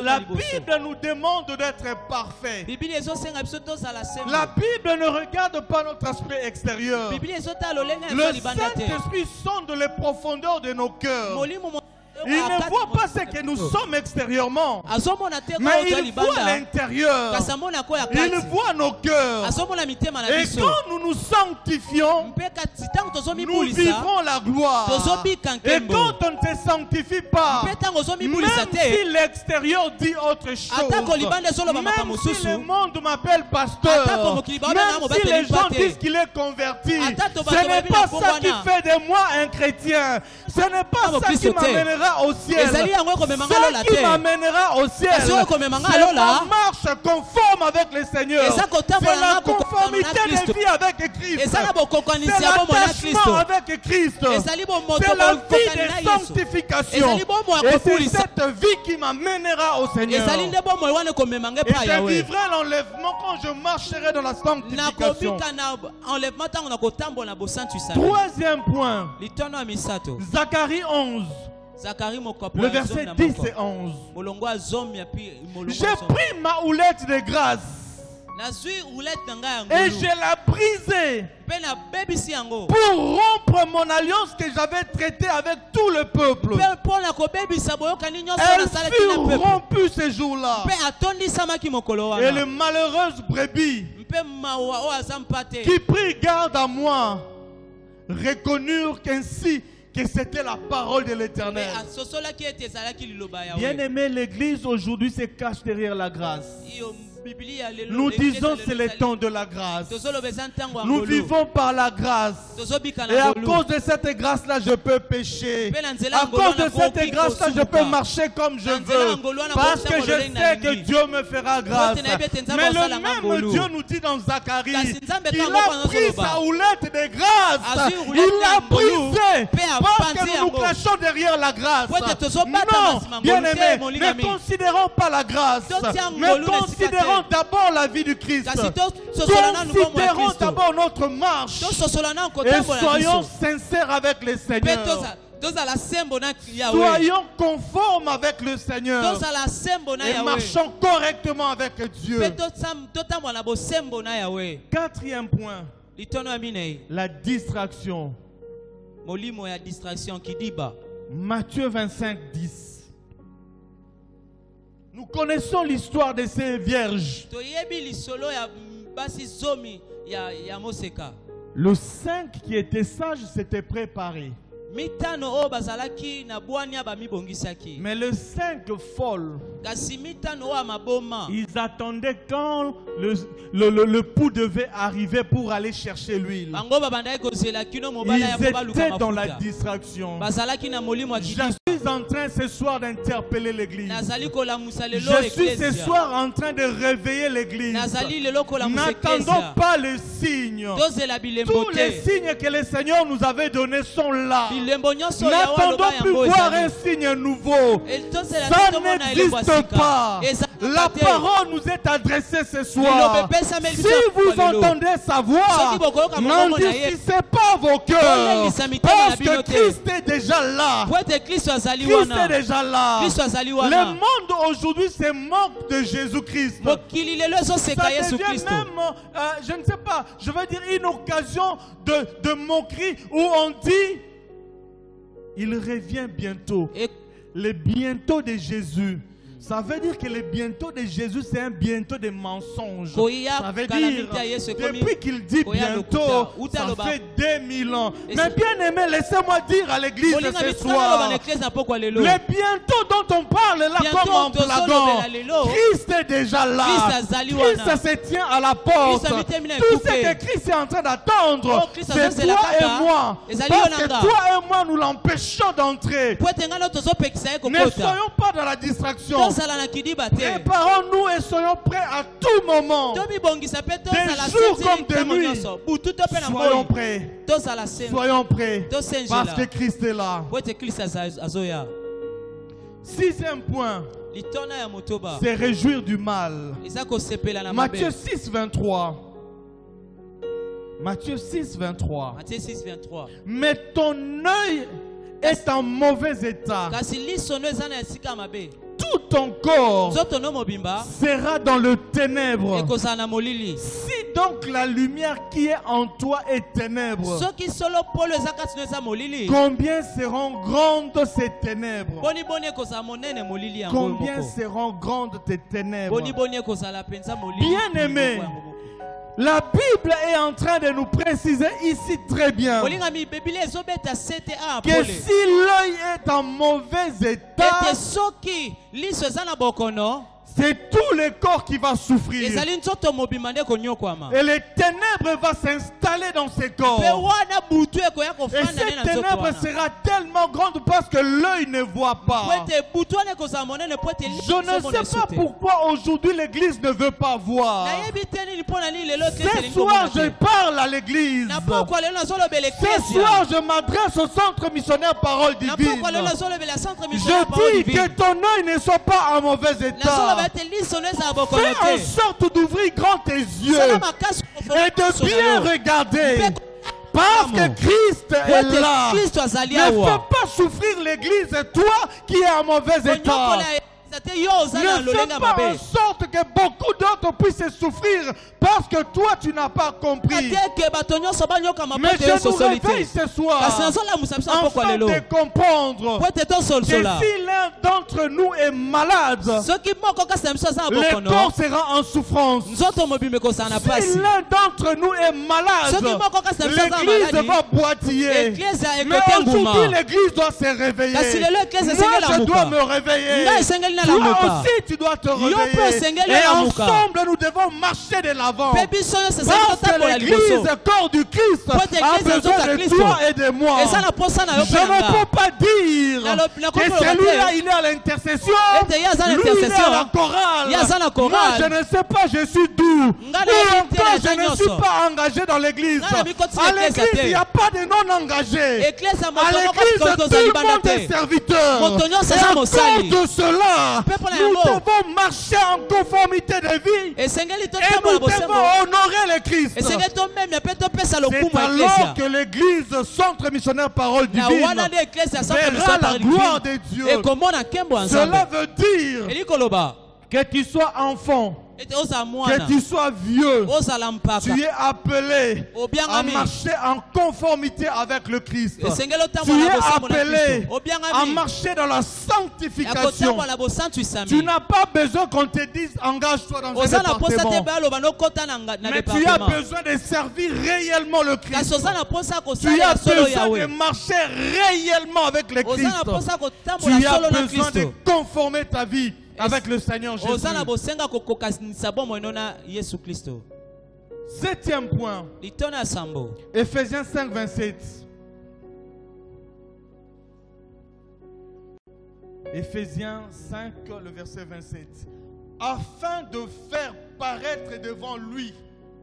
La Bible nous demande d'être parfait. La Bible ne regarde pas notre aspect extérieur. Le Saint-Esprit sonde les profondeurs de nos cœurs. Il ne voit pas ce que nous sommes extérieurement, mais il voit l'intérieur. Il voit nos cœurs. Et quand nous nous sanctifions, nous vivrons la gloire. Et quand on ne se sanctifie pas, même si l'extérieur dit autre chose, même si le monde m'appelle pasteur, même si les gens disent qu'il est converti, ce n'est pas ça qui fait de moi un chrétien. Ce n'est pas ça qui m'amènera m'amènera au ciel. Ezali yango ekomemanga lola Ce qui te. m'amènera au ciel, Kasi oyo ekomemanga c'est lola. la marche conforme avec le Seigneur. Eza kotambola C'est la na conformité kokonana na de Kristo. vie avec Christ. Eza na bokokanisi C'est ya bomoi na l'attachement Kristo. avec Christ. Ezali bomoto C'est la vie bokokani na de Yesu. sanctification. Ezali bomoi ya Et c'est kopulisa. cette vie qui m'amènera au Seigneur. Ezali nde bomoi wana ekomemanga Et epai je yawe. vivrai l'enlèvement quand je marcherai dans la sanctification. nakobika na enlèvement ntango nakotambola na bosantuisami. Troisième point, litono ya misato. Zacharie 11, Zakari mokapo le ya verset zomi na 10 moko. et 11. molongo ya zomi ya pi molongo J'ai ya zomi. pris ma houlette de grâce nazwi roulette na ngai ya et ngulu je l'ai brisée mpe nabebisi yango pour rompre mon alliance que j'avais traitée avec tout le peuple. mpe mpo na kobebisa boyokani nyonso Elle nasalaki fut na peuple rompue ce jour-là. mpe atondisamaki mokolo Et wana les malheureuses brebis mpe mawa oyo aza mpa te qui prirent garde à moi reconnurent qu'ainsi que c'était la parole de mpe l'Éternel. asosolaki ete ezalaki liloba yawe. Bien-aimé, l'Église aujourd'hui se cache derrière la grâce. Iyo Biblia ya lelo, Nous Eglise disons ya c'est lelo le temps de la grâce. tozoloba eza ntango ya Nous ngolu. vivons par la grâce. Tozobika Et na à ngolu. cause de cette grâce-là, je peux pécher. Mpe na nzela À ngolu cause de wana cette kokoki grâce-là, je kosumuka. peux marcher comme je Na nzela veux. ngolu wana Parce que kotambola je ndenge sais que nalingi. Dieu me fera grâce. Wote na yebi ete Nzambe Mais le asalanga même ngolu. Dieu nous dit dans Zacharie Kasi Nzambe qu'il kango a kwanza pris zoloba. sa houlette de grâce. Azwi roulette Il l'a ya ngolu. brisée. Mpe Parce apanzi que nous nous yango. cachons derrière la grâce. Wote tozobata Non, masima bien ngolu te, aimé, molingami. ne considérons pas la grâce. Totia Mais ngolu na esika considérons te. d'abord la vie du Christ. Kasi tososola na nubo ya Considérons Kristo. d'abord notre marche. tososola na Et kotambola na soyons biso. sincères avec le Mpe Seigneur. tozala sembo na yawe. Soyons conformes avec le Seigneur. tozala sembo na Et yawe. marchons correctement avec Dieu. Mpe totambola na bosembo na yawe. Quatrième point, litono ya minei la distraction. molimo ya distraction kidiba. Matthieu 25, 10. Nous connaissons l'histoire de ces vierges. toyebi lisolo ya basi zomi ya moseka. Le 5 qui était sage s'était préparé. mitano oyo bazalaki na bwania bamibongisaki. Mais le 5 folle, kasi mitano oyo ya maboma ils attendaient quand le pou devait arriver pour aller chercher l'huile. bango babandaki kozela kino mobala ya Ils po baluka étaient dans la mafuta. distraction. bazalaki na molimo ya Je kidiba. suis en train ce soir d'interpeller l'église. nazali kolamusa lelo Je suis ce eklesia. soir en train de réveiller l'église. nazali lelo kolamusa N'attendons eklesia. pas les signes. tozela bilembo Tous les te. signes que le Seigneur nous avait donnés sont là. bilembo nyonso ya N'attendons waloba plus yango voir un ezali. signe nouveau. tozela Ça te tomona elembo ya n'existe sika. pas. Eza La te. parole nous est adressée ce Liloba soir. epesameli Si biso vous kwa lelo. entendez sa voix, Soki bokoyoka mongongo na ye. n'endurcissez pas vos cœurs. Tolendisa mitema na Parce bino que te. Christ est déjà là. po ete kristo azali Christ est wana. déjà là. kristo azali Le wana. monde aujourd'hui se moque de Jésus-Christ. mokili lelo ezoseka Ça yesu devient kristo. même, je ne sais pas, je veux dire une occasion de moquerie où on dit, il revient bientôt. Et Le bientôt de Jésus. Ça veut dire que le bientôt de Jésus, c'est un bientôt de mensonge. Koya Ça veut calamité dire, à Yesu komi, depuis qu'il dit koya bientôt, lokuta, uta ça loba. fait 2000 ans. Et Mais c'est- bien aimé, laissez-moi dire à l'église molinga ce mituna loba na soir, eklese na pokwa lelo. le bientôt dont on parle là Bientôt, comme en tozolobela blaguant, lelo. Christ est déjà là. Christ azali wana. Christ se tient à la porte. Christ amite mina Tout ce ekuke. que Christ est en train d'attendre, Oh, Christ c'est azozela toi kaka. et moi. Ezali Parce yo que nanga. toi et moi, nous l'empêchons d'entrer. po ete ngana tozopekisa ye Ne kokota. soyons pas dans la distraction. tozala na kidiba te. Préparons-nous et soyons prêts à tout moment. tomibongisa mpe tozala Des jours senti comme de ntango nuit. nyonso. butu to mpe na Soyons moi prêts. tozala sembo. Soyons prêts. Tosenjela. Parce que Christ est là. po ete kristo azoya. 6e point, litona ya motoba c'est réjouir du mal. eza kosepela na mabe. Matthieu 6, 23. Matthieu 6, 23. Matthieu 6, 23. Mais ton œil est en mauvais état. kasi liso no eza na esika ya mabe. Tout ton corps nzoto no mobimba sera dans le ténèbre. ekozala na molili. Si donc la lumière qui est en toi est ténèbre, soki solo polo eza kati no eza molili. combien seront grandes ces ténèbres? boni boni ekozala monene molili yango Combien moko. seront grandes tes ténèbres? boni boni ekozala penza molili. Bien-aimé, moko yango moko. la Bible est en train de nous préciser ici très bien bolingami biblia ezobeta sete a que pole. si l'œil est en mauvais état, ete soki liso eza na bokono c'est tout tous les corps qui vont souffrir. ezali nzoto mobimba nde konyokwama Et les ténèbres vont s'installer dans ces corps. mpe wana butu ekoya Et kofanda ces nde na nzoto ténèbres wana sera tellement grande parce que l'œil ne voit po pas. ete butu wana ekozala monene po ete Je ne sais pas pourquoi aujourd'hui l'église ne veut pas voir. nayebi te nini mpo na nini lelo Ce soir, je parle à l'église. na pokwa lelo nazolobela Ce eklesia soir, je m'adresse au centre missionnaire Parole na Divine. pokwa lelo nazolobela centre Je missionnaire parole dis divine que ton œil ne soit pas en mauvais nazoloba état. ete liso no ezala bokono Fais en te sorte d'ouvrir grand tes yeux sala makasi et de bien regarder. Parce que Christ est là. kristo azali Ne fais awa pas souffrir l'église, toi qui es en mauvais état. konyokola eza te yo oza na Ne lolenga fais pas mabe en sorte que beaucoup d'autres puissent souffrir parce que toi tu n'as pas compris. ateke bato nyonso banyokama po Mais ete je yo nous sosoli réveille te ce soir kasi nazolamusa biso na pokwa afin lelo de comprendre po ete que tosolosola si l'un d'entre nous est malade, soki moko kasi na biso aza na le bokono corps sera en souffrance. nzoto mobimba ekozala na Si pasi l'un d'entre nous est malade, soki moko kasi na biso aza na l'église maladi va boitiller. eklezia Mais ekote nguma aujourd'hui, l'église doit se réveiller. kasi lelo eklezia Moi, esengeli je dois lamuka me réveiller. nga esengeli Toi nalamuka aussi, tu dois te Yo pe réveiller. esengeli Et nalamuka. ensemble, nous devons marcher de l'avant. mpe biso nyonso ezali Parce que totambola l'église, liboso corps du Christ, Pour être a église, besoin nzoto ya de Kristo. toi et de moi. eza na posa na yo Je mpe na ne nga peux pas dire Na que komoloba celui-là, te. il est à l'intercession. Ete ye aza na Lui, il est à intercession. la chorale. Ye aza na chorale. Moi, je ne sais pas, je suis doux. Nga Ou nayebi te encore, na je eza ne nyonso. suis pas engagé dans l'église. Nga na mikoti na À eklezia l'église, te. il n'y a pas de non-engagés. eklezia À moto moko l'église, koto tout ozali le banda monde est te serviteur. Moto nyonso Et aza à mosali. cause de cela, Mpe mpona nous yango. devons marcher en conformité de vie. esengeli Et totambola nous bosembo devons honorer le Christ. esengeli tomemia mpe topesa C'est lokumu ya alors eklesia que l'église, centre missionnaire Parole na Divine, wana nde eklesia verra la gloire de Dieu. ekomona nkembo ya Cela nzambe veut dire eli koloba que tu sois enfant, ete ozala que mwana tu sois vieux, ozala mpaka tu es appelé à obiangami marcher en conformité avec le Christ. esengeli Tu otambola es na bosembo na appelé kristo à obiangami marcher dans la ya sanctification. kotambola bosantuisami Tu n'as pas besoin qu'on te dise engage-toi dans un oza na posa te département. baloba nokota na Mais tu as département besoin de servir réellement le kasi Christ. oza na posa ya Tu kosala as ya solo besoin de yawe marcher réellement avec le oza na Christ. posa ya Tu kotambola as solo na besoin de kristo conformer ta vie avec le Seigneur Jésus. oza na bosenga kokokanisa bomoi no na yesu kristo 7e point, litono ya sambo Ephésiens 5, 27. Ephésiens 5, le verset 27. Afin de faire paraître devant lui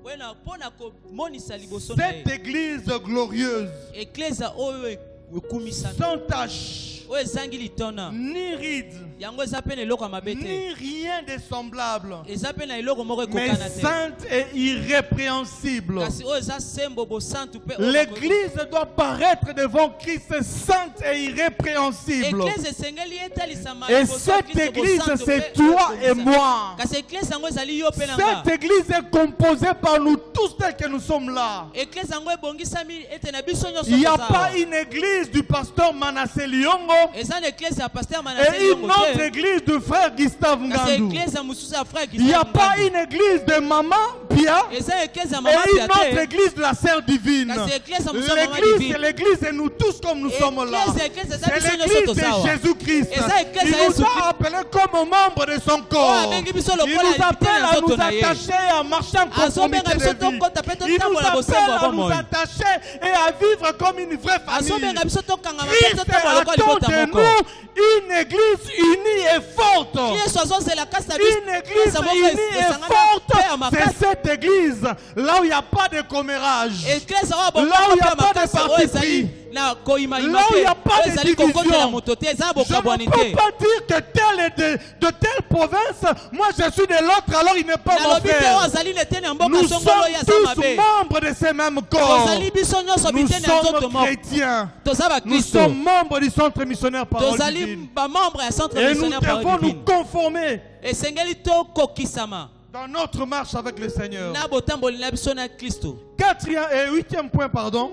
wena mpona komonisa liboso na ye cette église glorieuse, eklezia oyo ekumisana sans tache, oyo ezangi litona ni ride, yango eza mpe na eloko ya mabe te ni rien de semblable, eza mpe na eloko moko mais ekokana te sainte et irrépréhensible. kasi oyo eza sembo bosantu mpe L'église doit paraître devant Christ sainte et irrépréhensible. eklezia esengeli etalisama Et liboso ya cette Kristo église, bosantu c'est mpe toi et ekomisana. moi. kasi eklezia yango ezali yo mpe na nga Cette église est composée par nous tous tels que nous sommes là. eklezia yango ebongisami ete na biso nyonso Il n'y a toza pas awa. une église du pasteur Manassé Lyongo eza na eklezia ya paster manase et une autre église du frère Gustave kasi Ngandou. eklezia mosusu ya frère Il n'y a pas une église de Maman Pia eza eklezia ya mama et une pia autre te église de la Sœur Divine. kasi eklezia mosusu ya mama L'église, divine c'est l'église et nous tous comme nous sommes là. eklezia eza C'est biso nyonso l'église toza awa de Jésus-Christ. Eza église ya Il nous Jésus-Christ. a appelés comme membres de son oyo corps. abengi biso Il lokola nous libiteli appelle na à nous nzoto na ye attacher et à marcher en conformité azobenga biso de vie. tokota mpe Il nous totambola bosembo appelle ya à nous bomoi attacher et à vivre comme une vraie famille. azobenga biso tokangama mpe Christ totambola lokola attend libota de moko nous une église unie et forte. yesu azozela kasi na biso Une église moko unie et esangana mpe ya forte. C'est makasi cette église là où il n'y a pas de commérage. eklezia oyo Là où bokoko il y mpe a ya pas de makasi parti oyo ezali pris. na koyimayima Là où te il y a pas oyo de ezali division. kokotela moto te eza Je bokabwani ne peux te pas dire que tel est de telle province, moi je suis de l'autre, alors il n'est pas mon nalobi te oyo frère. azali netene ya mboka Nous songolo oyo aza sommes tous mabe membres de ces mêmes corps. tozali biso nyonso Nous bitene ya nzoto sommes moko chrétiens. toza Nous bakristo sommes membres du centre missionnaire Parole tozali Divine. bamembre ya centre Et nous missionnaire devons parole nous divine conformer esengeli tokokisama dans notre marche avec le Seigneur. na botamboli na biso na kristo 8e point, pardon.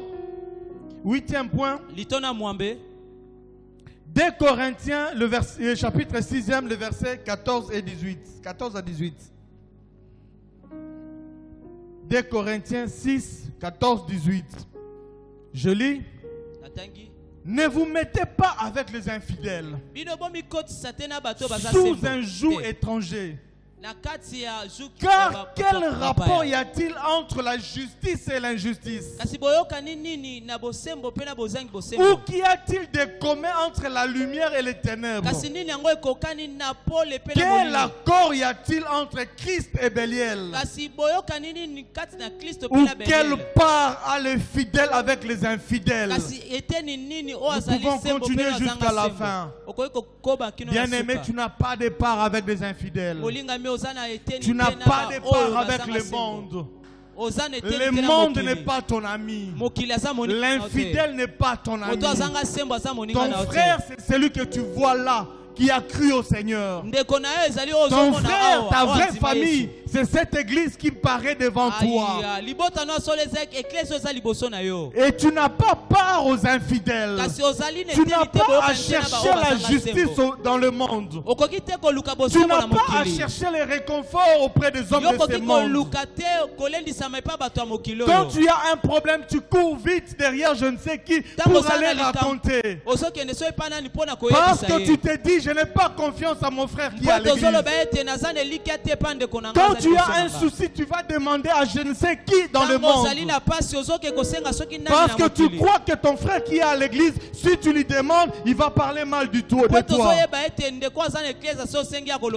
8e point. litona mwambe 2 Corinthiens, le chapitre 6e, le verset 14 et 18. 14 à 18. 2 Corinthiens 6, 14, 18. Je lis. natangi Ne vous mettez pas avec les infidèles bino bomikotisa te na bato baza sous sembo un joug te. étranger. Car quel rapport y a-t-il entre la justice et l'injustice? Ou qu'y a-t-il de commun entre la lumière et les ténèbres? Quel accord y a-t-il entre Christ et Béliel? Ou quelle part a les fidèles avec les infidèles? Nous pouvons continuer jusqu'à la fin. Bien-aimé, tu n'as pas de part avec les infidèles. Tu n'as pas de part avec le monde. Le monde n'est pas ton ami. L'infidèle n'est pas ton ami. Ton frère, c'est celui que tu vois là, qui a cru au Seigneur. Ton frère, ta vraie famille, c'est cette église qui paraît devant toi. Et tu n'as pas part aux infidèles. Tu n'as pas à chercher la justice dans le monde. Tu n'as pas à chercher les réconforts auprès des hommes de ce monde. Quand tu as un problème, tu cours vite derrière je ne sais qui pour aller raconter. Parce que tu te dis, je n'ai pas confiance à mon frère qui est à l'église. Quand tu as un souci, tu vas demander à je ne sais qui dans le monde. Parce que tu crois que ton frère qui est à l'église, si tu lui demandes, il va parler mal du tout de toi.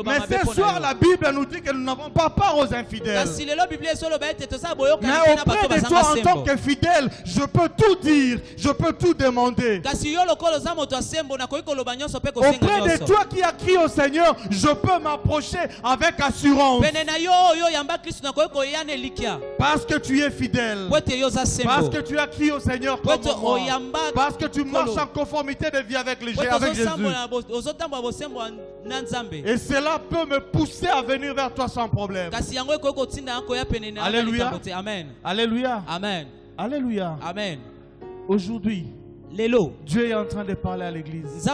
Mais ce soir, la Bible nous dit que nous n'avons pas part aux infidèles. Mais auprès de toi, en tant que fidèle, je peux tout dire, je peux tout demander. Auprès de toi qui as crié au Seigneur, je peux m'approcher avec assurance. Parce que tu es fidèle. Parce que tu as crié au Seigneur comme moi. Parce que tu marches en conformité de vie avec Jésus. Et cela peut me pousser à venir vers toi sans problème. Alléluia. Alléluia. Amen. Alléluia. Amen. Aujourd'hui, Dieu est en train de parler à l'église.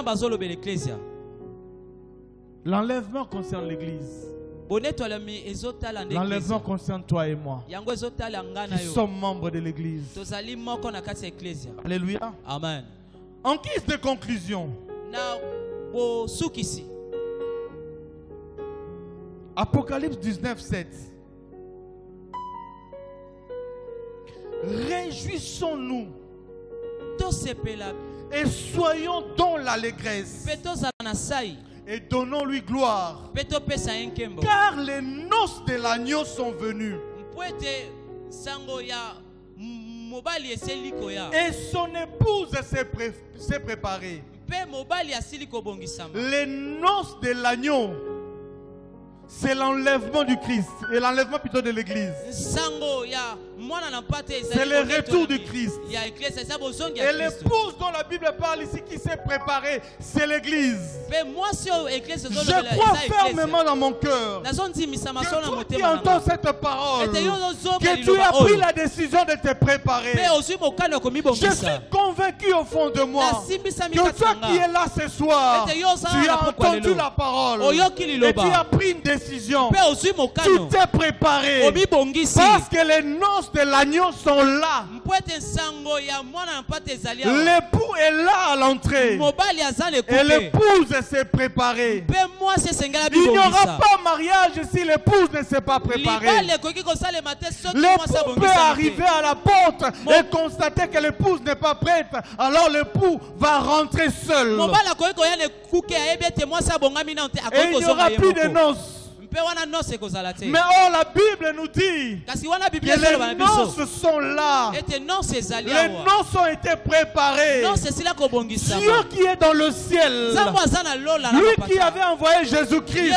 L'enlèvement concerne l'église. L'enlèvement concerne toi et moi, qui sommes membres de l'église. Alléluia. Amen. En guise de conclusion, Apocalypse 19, 7. Réjouissons-nous et soyons dans l'allégresse et donnons-lui gloire, car les noces de l'agneau sont venues et son épouse s'est préparée. Les noces de l'agneau, c'est l'enlèvement du Christ et l'enlèvement plutôt de l'église. C'est le retour du Christ. Et l'épouse dont la Bible parle ici qui s'est préparée, c'est l'église. Je crois fermement dans mon cœur que toi qui entends cette parole, que tu as pris la décision de te préparer. Je suis convaincu au fond de moi que toi qui es là ce soir, tu as entendu la parole et tu as pris une décision. Tu t'es préparé parce que les noces de l'agneau sont là. L'époux est là à l'entrée et l'épouse s'est préparée. Il n'y aura pas mariage si l'épouse ne s'est pas préparée. L'époux peut arriver à la porte et constater que l'épouse n'est pas prête. Alors l'époux va rentrer seul. Et il n'y aura plus de noces. Mais la Bible nous dit que les noces sont là. Les noces ont été préparées. Dieu qui est dans le ciel, lui qui avait envoyé Jésus-Christ,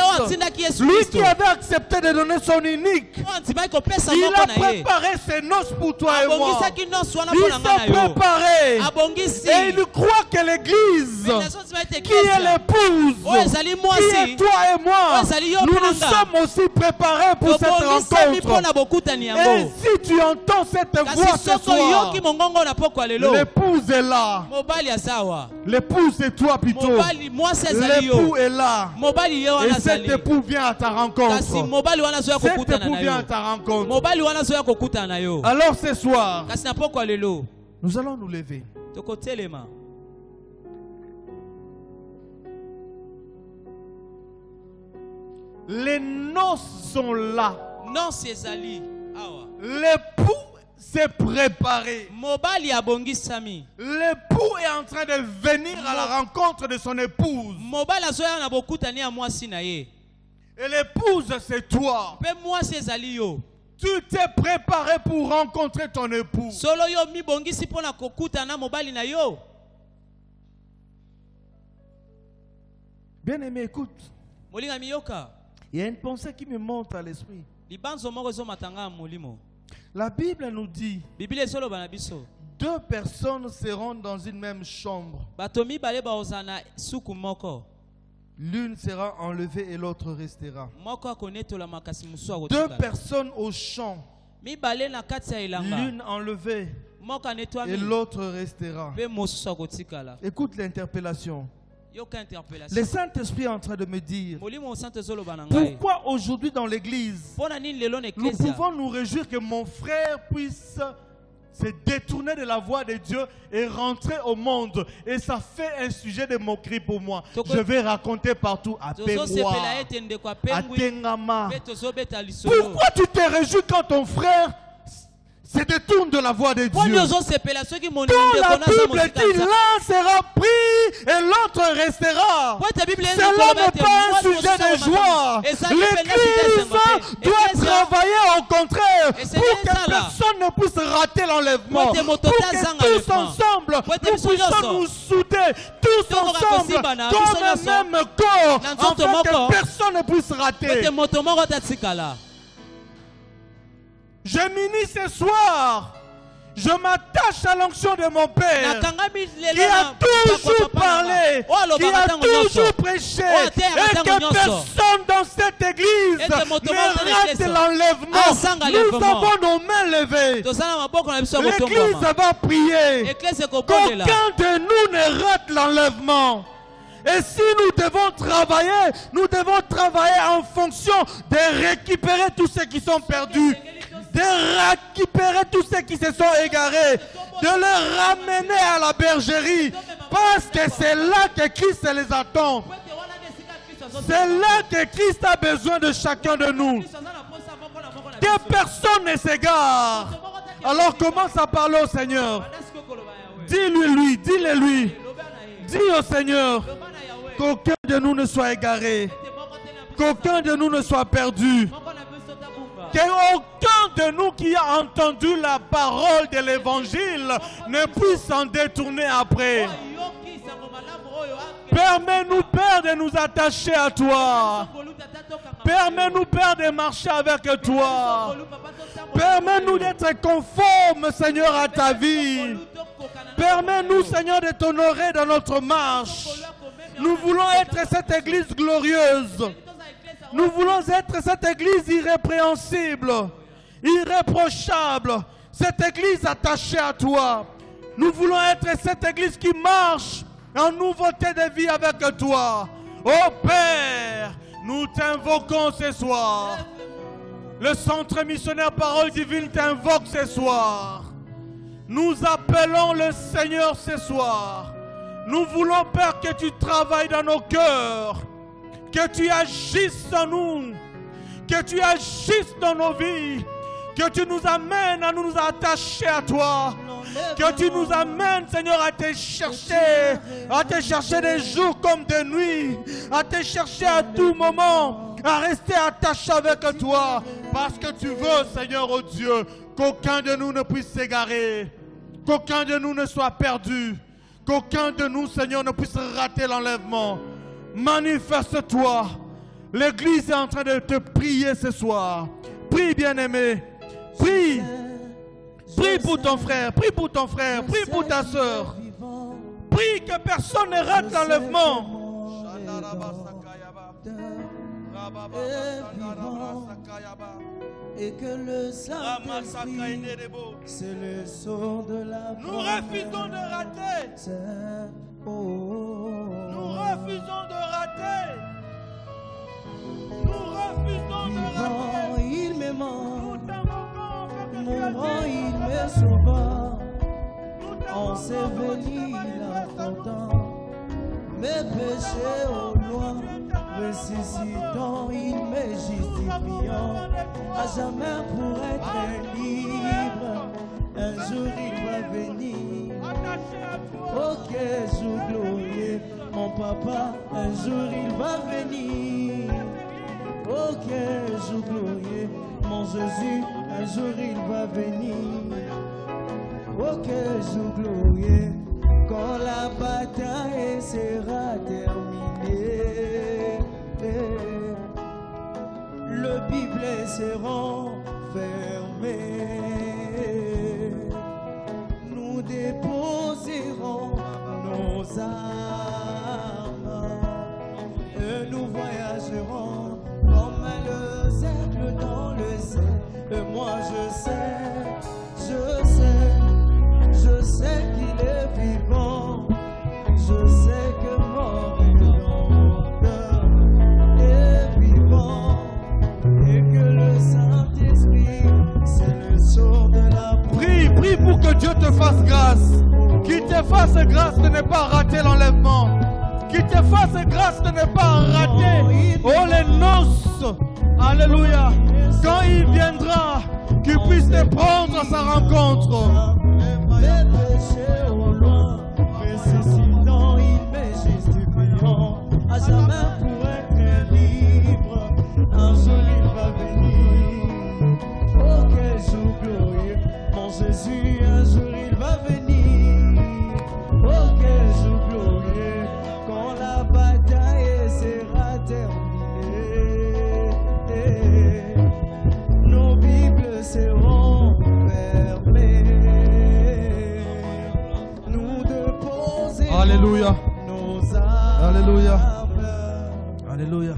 lui qui avait accepté de donner son unique, il a préparé ses noces pour toi et moi. Il s'est préparé et il croit que l'église qui est l'épouse, qui est toi et moi, nous sommes aussi préparés pour cette rencontre. Et si tu entends cette voix ce soir, l'épouse est là. L'épouse c'est toi plutôt. L'époux est là. Et cet époux vient à ta rencontre. Cet époux vient à ta rencontre. Alors ce soir, nous allons nous lever. Les noces sont là. Non, c'est Ali. Awa. L'époux s'est préparé. Mobali abongisami. L'époux est en train de venir à la rencontre de son épouse. Mobali azoya na bokutani ya mwasi na ye. Et l'épouse, c'est toi. Pe mwasi ezali yo. Tu t'es préparé pour rencontrer ton époux. Solo yo mi bongisi pona kokutana mobali na yo. Bien aimé, écoute. Molinga miyoka. Il y a une pensée qui me monte à l'esprit. Libanzo moko zo matanga molimo. La Bible nous dit, Bible solo bana biso. 2 personnes seront dans une même chambre. Batomi bale ba ozana suku moko. L'une sera enlevée et l'autre restera. Moko akoneto la makasi musu a 2 personnes au champ. Mi bale na kati ya ilanga. L'une enlevée Moko aneto et ami. l'autre restera. Pe musu akotikala. Écoute l'interpellation. Yoka interpellation. Le Saint-Esprit est en train de me dire, Molimo sante zolo bana ngai. pourquoi aujourd'hui dans l'église, Pona nini lelo na nous eklesia. pouvons nous réjouir que mon frère puisse se détourner de la voie de Dieu et rentrer au monde. Et ça fait un sujet de moquerie pour moi. Je vais raconter partout à Tozo Pémois, sepela ete ndeko à apengwi. Tengama. Pe tozo beta lisolo. Pourquoi tu te réjouis quand ton frère se détourne de la voie de Poni Dieu? ozo sepela soki moni Dans ndeko la na za Bible mosika. dit, l'un sera pris et l'autre restera. Cela n'est pas un sujet de joie. L'Église doit travailler au contraire pour que personne ne puisse rater l'enlèvement. Pour que tous ensemble, nous puissions nous souder, tous ensemble, comme un même corps, afin que personne ne puisse rater. Je m'unis ce soir. Je m'attache à l'onction de mon Père qui a toujours parlé, qui a toujours prêché, et que personne dans cette église ne rate l'enlèvement. Nous avons nos mains levées. L'église va prier. Qu'aucun de nous ne rate l'enlèvement. Et si nous devons travailler en fonction de récupérer tous ceux qui sont perdus, de récupérer tous ceux qui se sont égarés, de les ramener à la bergerie, parce que c'est là que Christ les attend. C'est là que Christ a besoin de chacun de nous. Que personne ne s'égare. Alors commence à parler au Seigneur. Dis-le-lui, dis-le-lui. Dis au Seigneur qu'aucun de nous ne soit égaré, qu'aucun de nous ne soit perdu, qu'aucun de nous qui a entendu la parole de l'évangile ne puisse s'en détourner après. Permets-nous, Père, de nous attacher à toi. Permets-nous, Père, de marcher avec toi. Permets-nous d'être conformes, Seigneur, à ta vie. Permets-nous, Seigneur, de t'honorer dans notre marche. Nous voulons être cette église glorieuse. Nous voulons être cette église irrépréhensible, irréprochable. Cette église attachée à toi. Nous voulons être cette église qui marche en nouveauté de vie avec toi. Oh Père, nous t'invoquons ce soir. Le centre missionnaire Parole Divine t'invoque ce soir. Nous appelons le Seigneur ce soir. Nous voulons, Père, que tu travailles dans nos cœurs, que tu agisses en nous, que tu agisses dans nos vies, que tu nous amènes à nous attacher à toi, que tu nous amènes, Seigneur, à te chercher des jours comme des nuits, à te chercher à tout moment, à rester attaché avec toi, parce que tu veux, Seigneur, oh Dieu, qu'aucun de nous ne puisse s'égarer, qu'aucun de nous ne soit perdu, qu'aucun de nous, Seigneur, ne puisse rater l'enlèvement. Manifeste-toi. L'église est en train de te prier ce soir. Prie, bien-aimé. Prie. Prie pour ton frère. Prie pour ton frère. Prie pour ta soeur. Prie que personne ne rate l'enlèvement. Et que le Saint-Esprit, c'est le son de la Nous refusons de rater. Nous refusons de rater. Nous refusons de rater. Il me manque. Nous t'invoquons, Mourant, il me sauva. Enseveli là longtemps. Mes péchés au loin. ressuscitant, il m'est justifiant, à jamais pour être libre. Un jour il va venir, ok, jour glorieux, mon papa, un jour il va venir, ok, jour glorieux, mon Jésus, un jour il va venir, ok, jour glorieux, quand la bataille sera terminée, le Bible sera fermé. Nous déposerons nos armes et nous voyagerons comme le cercle dans le ciel. Et moi je sais qu'il est vivant, je sais que mort est vivant et que le Saint-Esprit c'est le sort de la Prie, prie pour que Dieu te fasse grâce. Qu'il te fasse grâce de ne pas rater l'enlèvement. Qu'il te fasse grâce de ne pas rater, oh, les noces. Alléluia. Quand il viendra, qu'il puisse te prendre à sa rencontre. Les péchés au loin, ressuscitant, il m'est justifiant, à jamais pour être libre. Un jour il va venir, oh quel jour glorieux, mon Jésus, un jour il va venir, oh quel jour glorieux, quand la bataille sera terminée, nos Bibles seront fermées, nous déposerons Alléluia. nos âmes. Alléluia. Alléluia.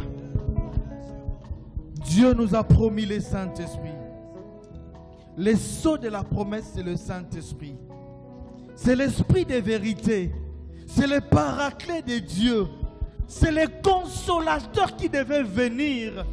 Dieu nous a promis le Saint-Esprit. Les sceaux de la promesse, c'est le Saint-Esprit. C'est l'Esprit de vérité. C'est le paraclet de Dieu. C'est le consolateur qui devait venir.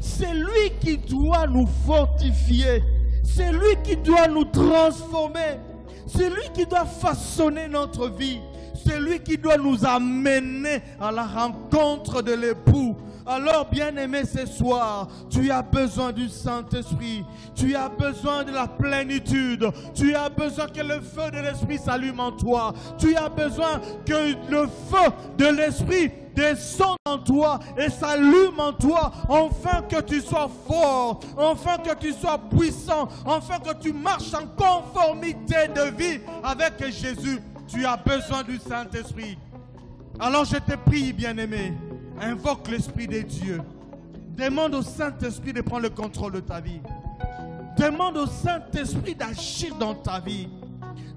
C'est lui qui doit nous fortifier. C'est lui qui doit nous transformer. C'est lui qui doit façonner notre vie. C'est lui qui doit nous amener à la rencontre de l'époux. Alors, bien-aimé, ce soir, tu as besoin du Saint-Esprit. Tu as besoin de la plénitude. Tu as besoin que le feu de l'Esprit s'allume en toi. Tu as besoin que le feu de l'Esprit descende en toi et s'allume en toi, afin que tu sois fort, afin que tu sois puissant, afin que tu marches en conformité de vie avec Jésus. Tu as besoin du Saint-Esprit. Alors je te prie, bien-aimé, invoque l'Esprit de Dieu. Demande au Saint-Esprit de prendre le contrôle de ta vie. Demande au Saint-Esprit d'agir dans ta vie.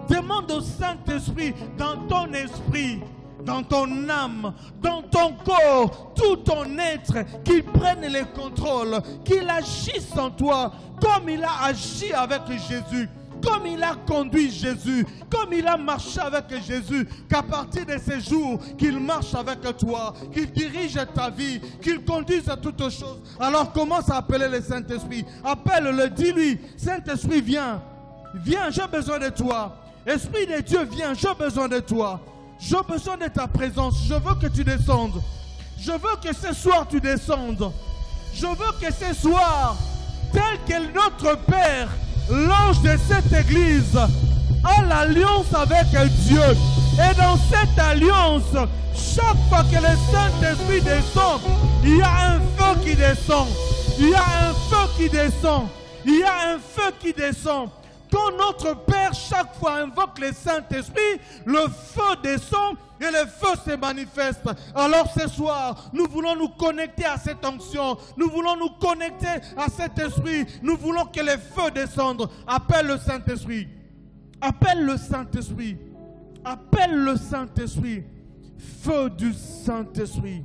Demande au Saint-Esprit dans ton esprit, dans ton âme, dans ton corps, tout ton être, qu'il prenne le contrôle, qu'il agisse en toi comme il a agi avec Jésus. Comme il a conduit Jésus, comme il a marché avec Jésus, qu'à partir de ces jours, qu'il marche avec toi, qu'il dirige ta vie, qu'il conduise à toutes choses. Alors commence à appeler le Saint-Esprit. Appelle-le, dis-lui, Saint-Esprit, viens. Viens, j'ai besoin de toi. Esprit de Dieu, viens, j'ai besoin de toi. J'ai besoin de ta présence. Je veux que tu descendes. Je veux que ce soir tu descendes. Je veux que ce soir, tel que notre Père, l'ange de cette église, a l'alliance avec Dieu. Et dans cette alliance, chaque fois que le Saint-Esprit descend, il y a un feu qui descend. Il y a un feu qui descend. Il y a un feu qui descend. Quand notre Père chaque fois invoque le Saint-Esprit, le feu descend et le feu se manifeste. Alors ce soir, nous voulons nous connecter à cette onction. Nous voulons nous connecter à cet esprit. Nous voulons que le feu descende. Appelle le Saint-Esprit. Appelle le Saint-Esprit. Appelle le Saint-Esprit. Feu du Saint-Esprit.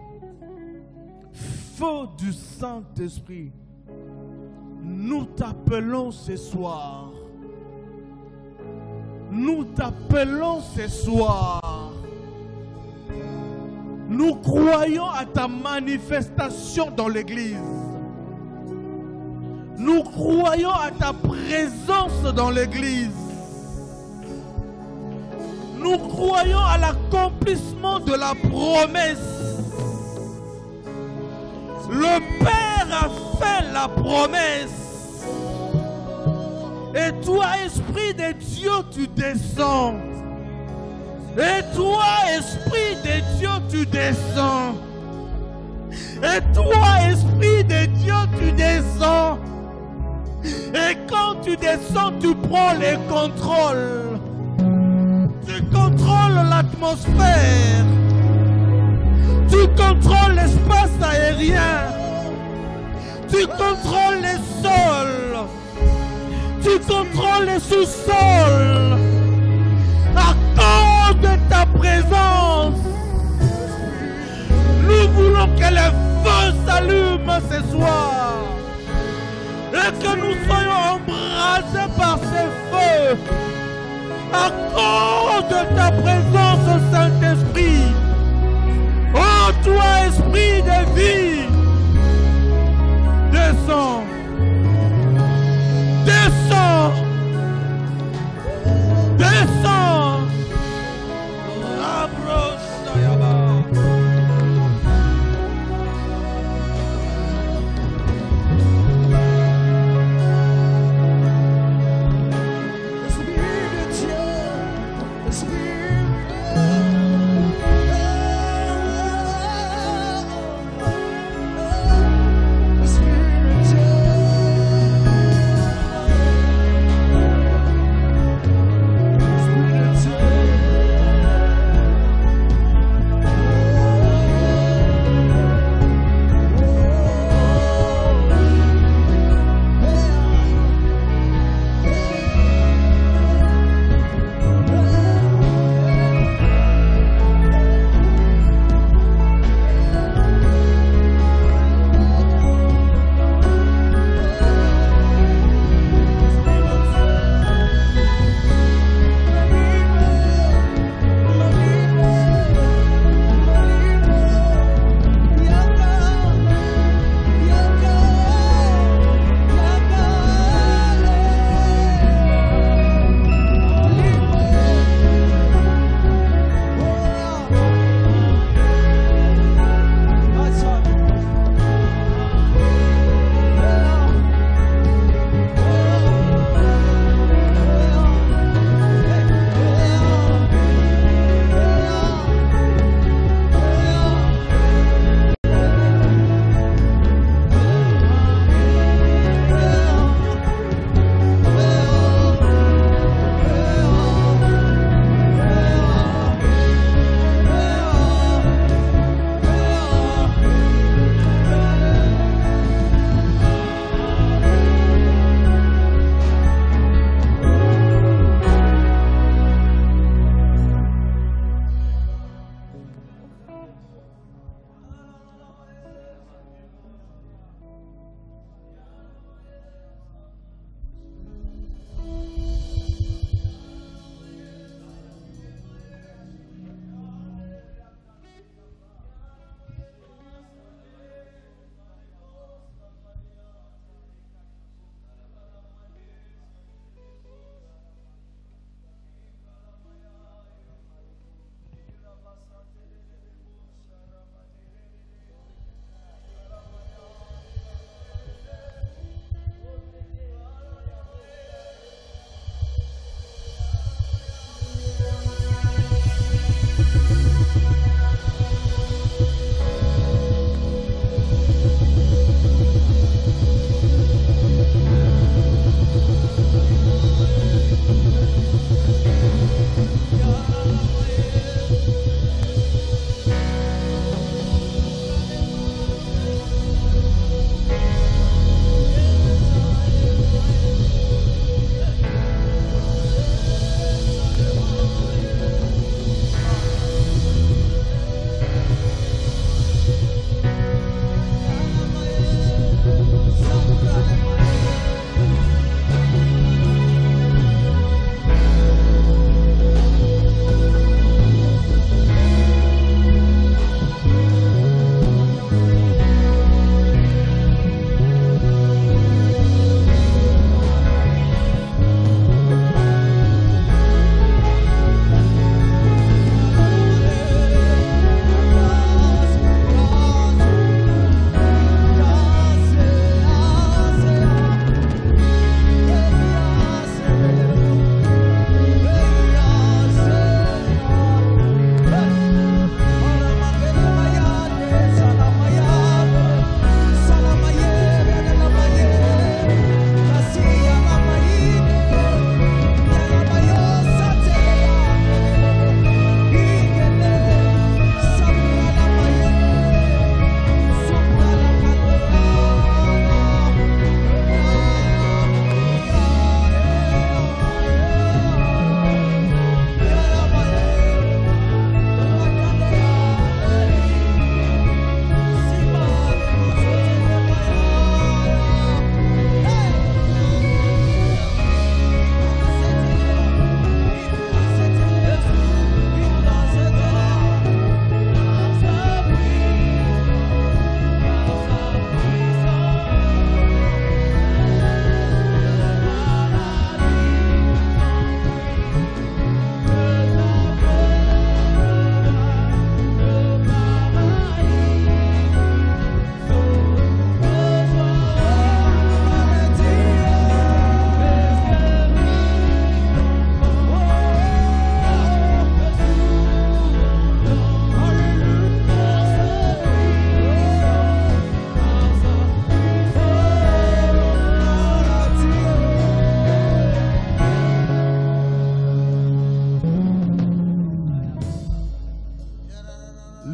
Feu du Saint-Esprit. Nous t'appelons ce soir. Nous t'appelons ce soir. Nous croyons à ta manifestation dans l'église. Nous croyons à ta présence dans l'église. Nous croyons à l'accomplissement de la promesse. Le Père a fait la promesse. Et toi, Esprit de Dieu, tu descends. Et toi, Esprit de Dieu, tu descends. Et toi, Esprit de Dieu, tu descends. Et quand tu descends, tu prends les contrôles. Tu contrôles l'atmosphère. Tu contrôles l'espace aérien. Tu contrôles les sols. Tu contrôles les sous-sols. À cause de ta présence, nous voulons que le feu s'allume ce soir. Et que nous soyons embrasés par ce feu. À cause de ta présence, Saint-Esprit. Oh, toi, Esprit de vie, descends. Descends. Descends. Abrochayaba. Esprit de Dieu.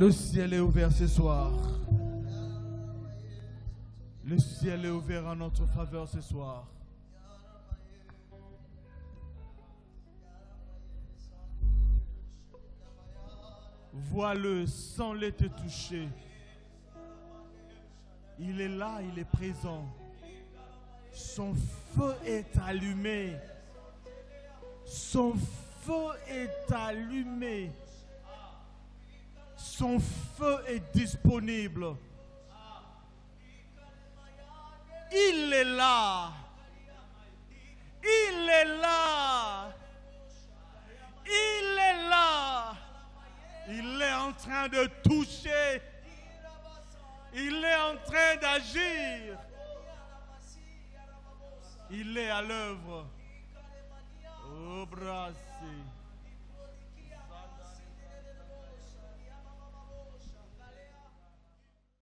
Le ciel est ouvert ce soir. Le ciel est ouvert en notre faveur ce soir. Vois-le sans le te toucher. Il est là, il est présent. Son feu est allumé. Son feu est allumé. Son feu est disponible. Il est là. Il est là. Il est là. Il est en train de toucher. Il est en train d'agir. Il est à l'œuvre. Oh, brassé.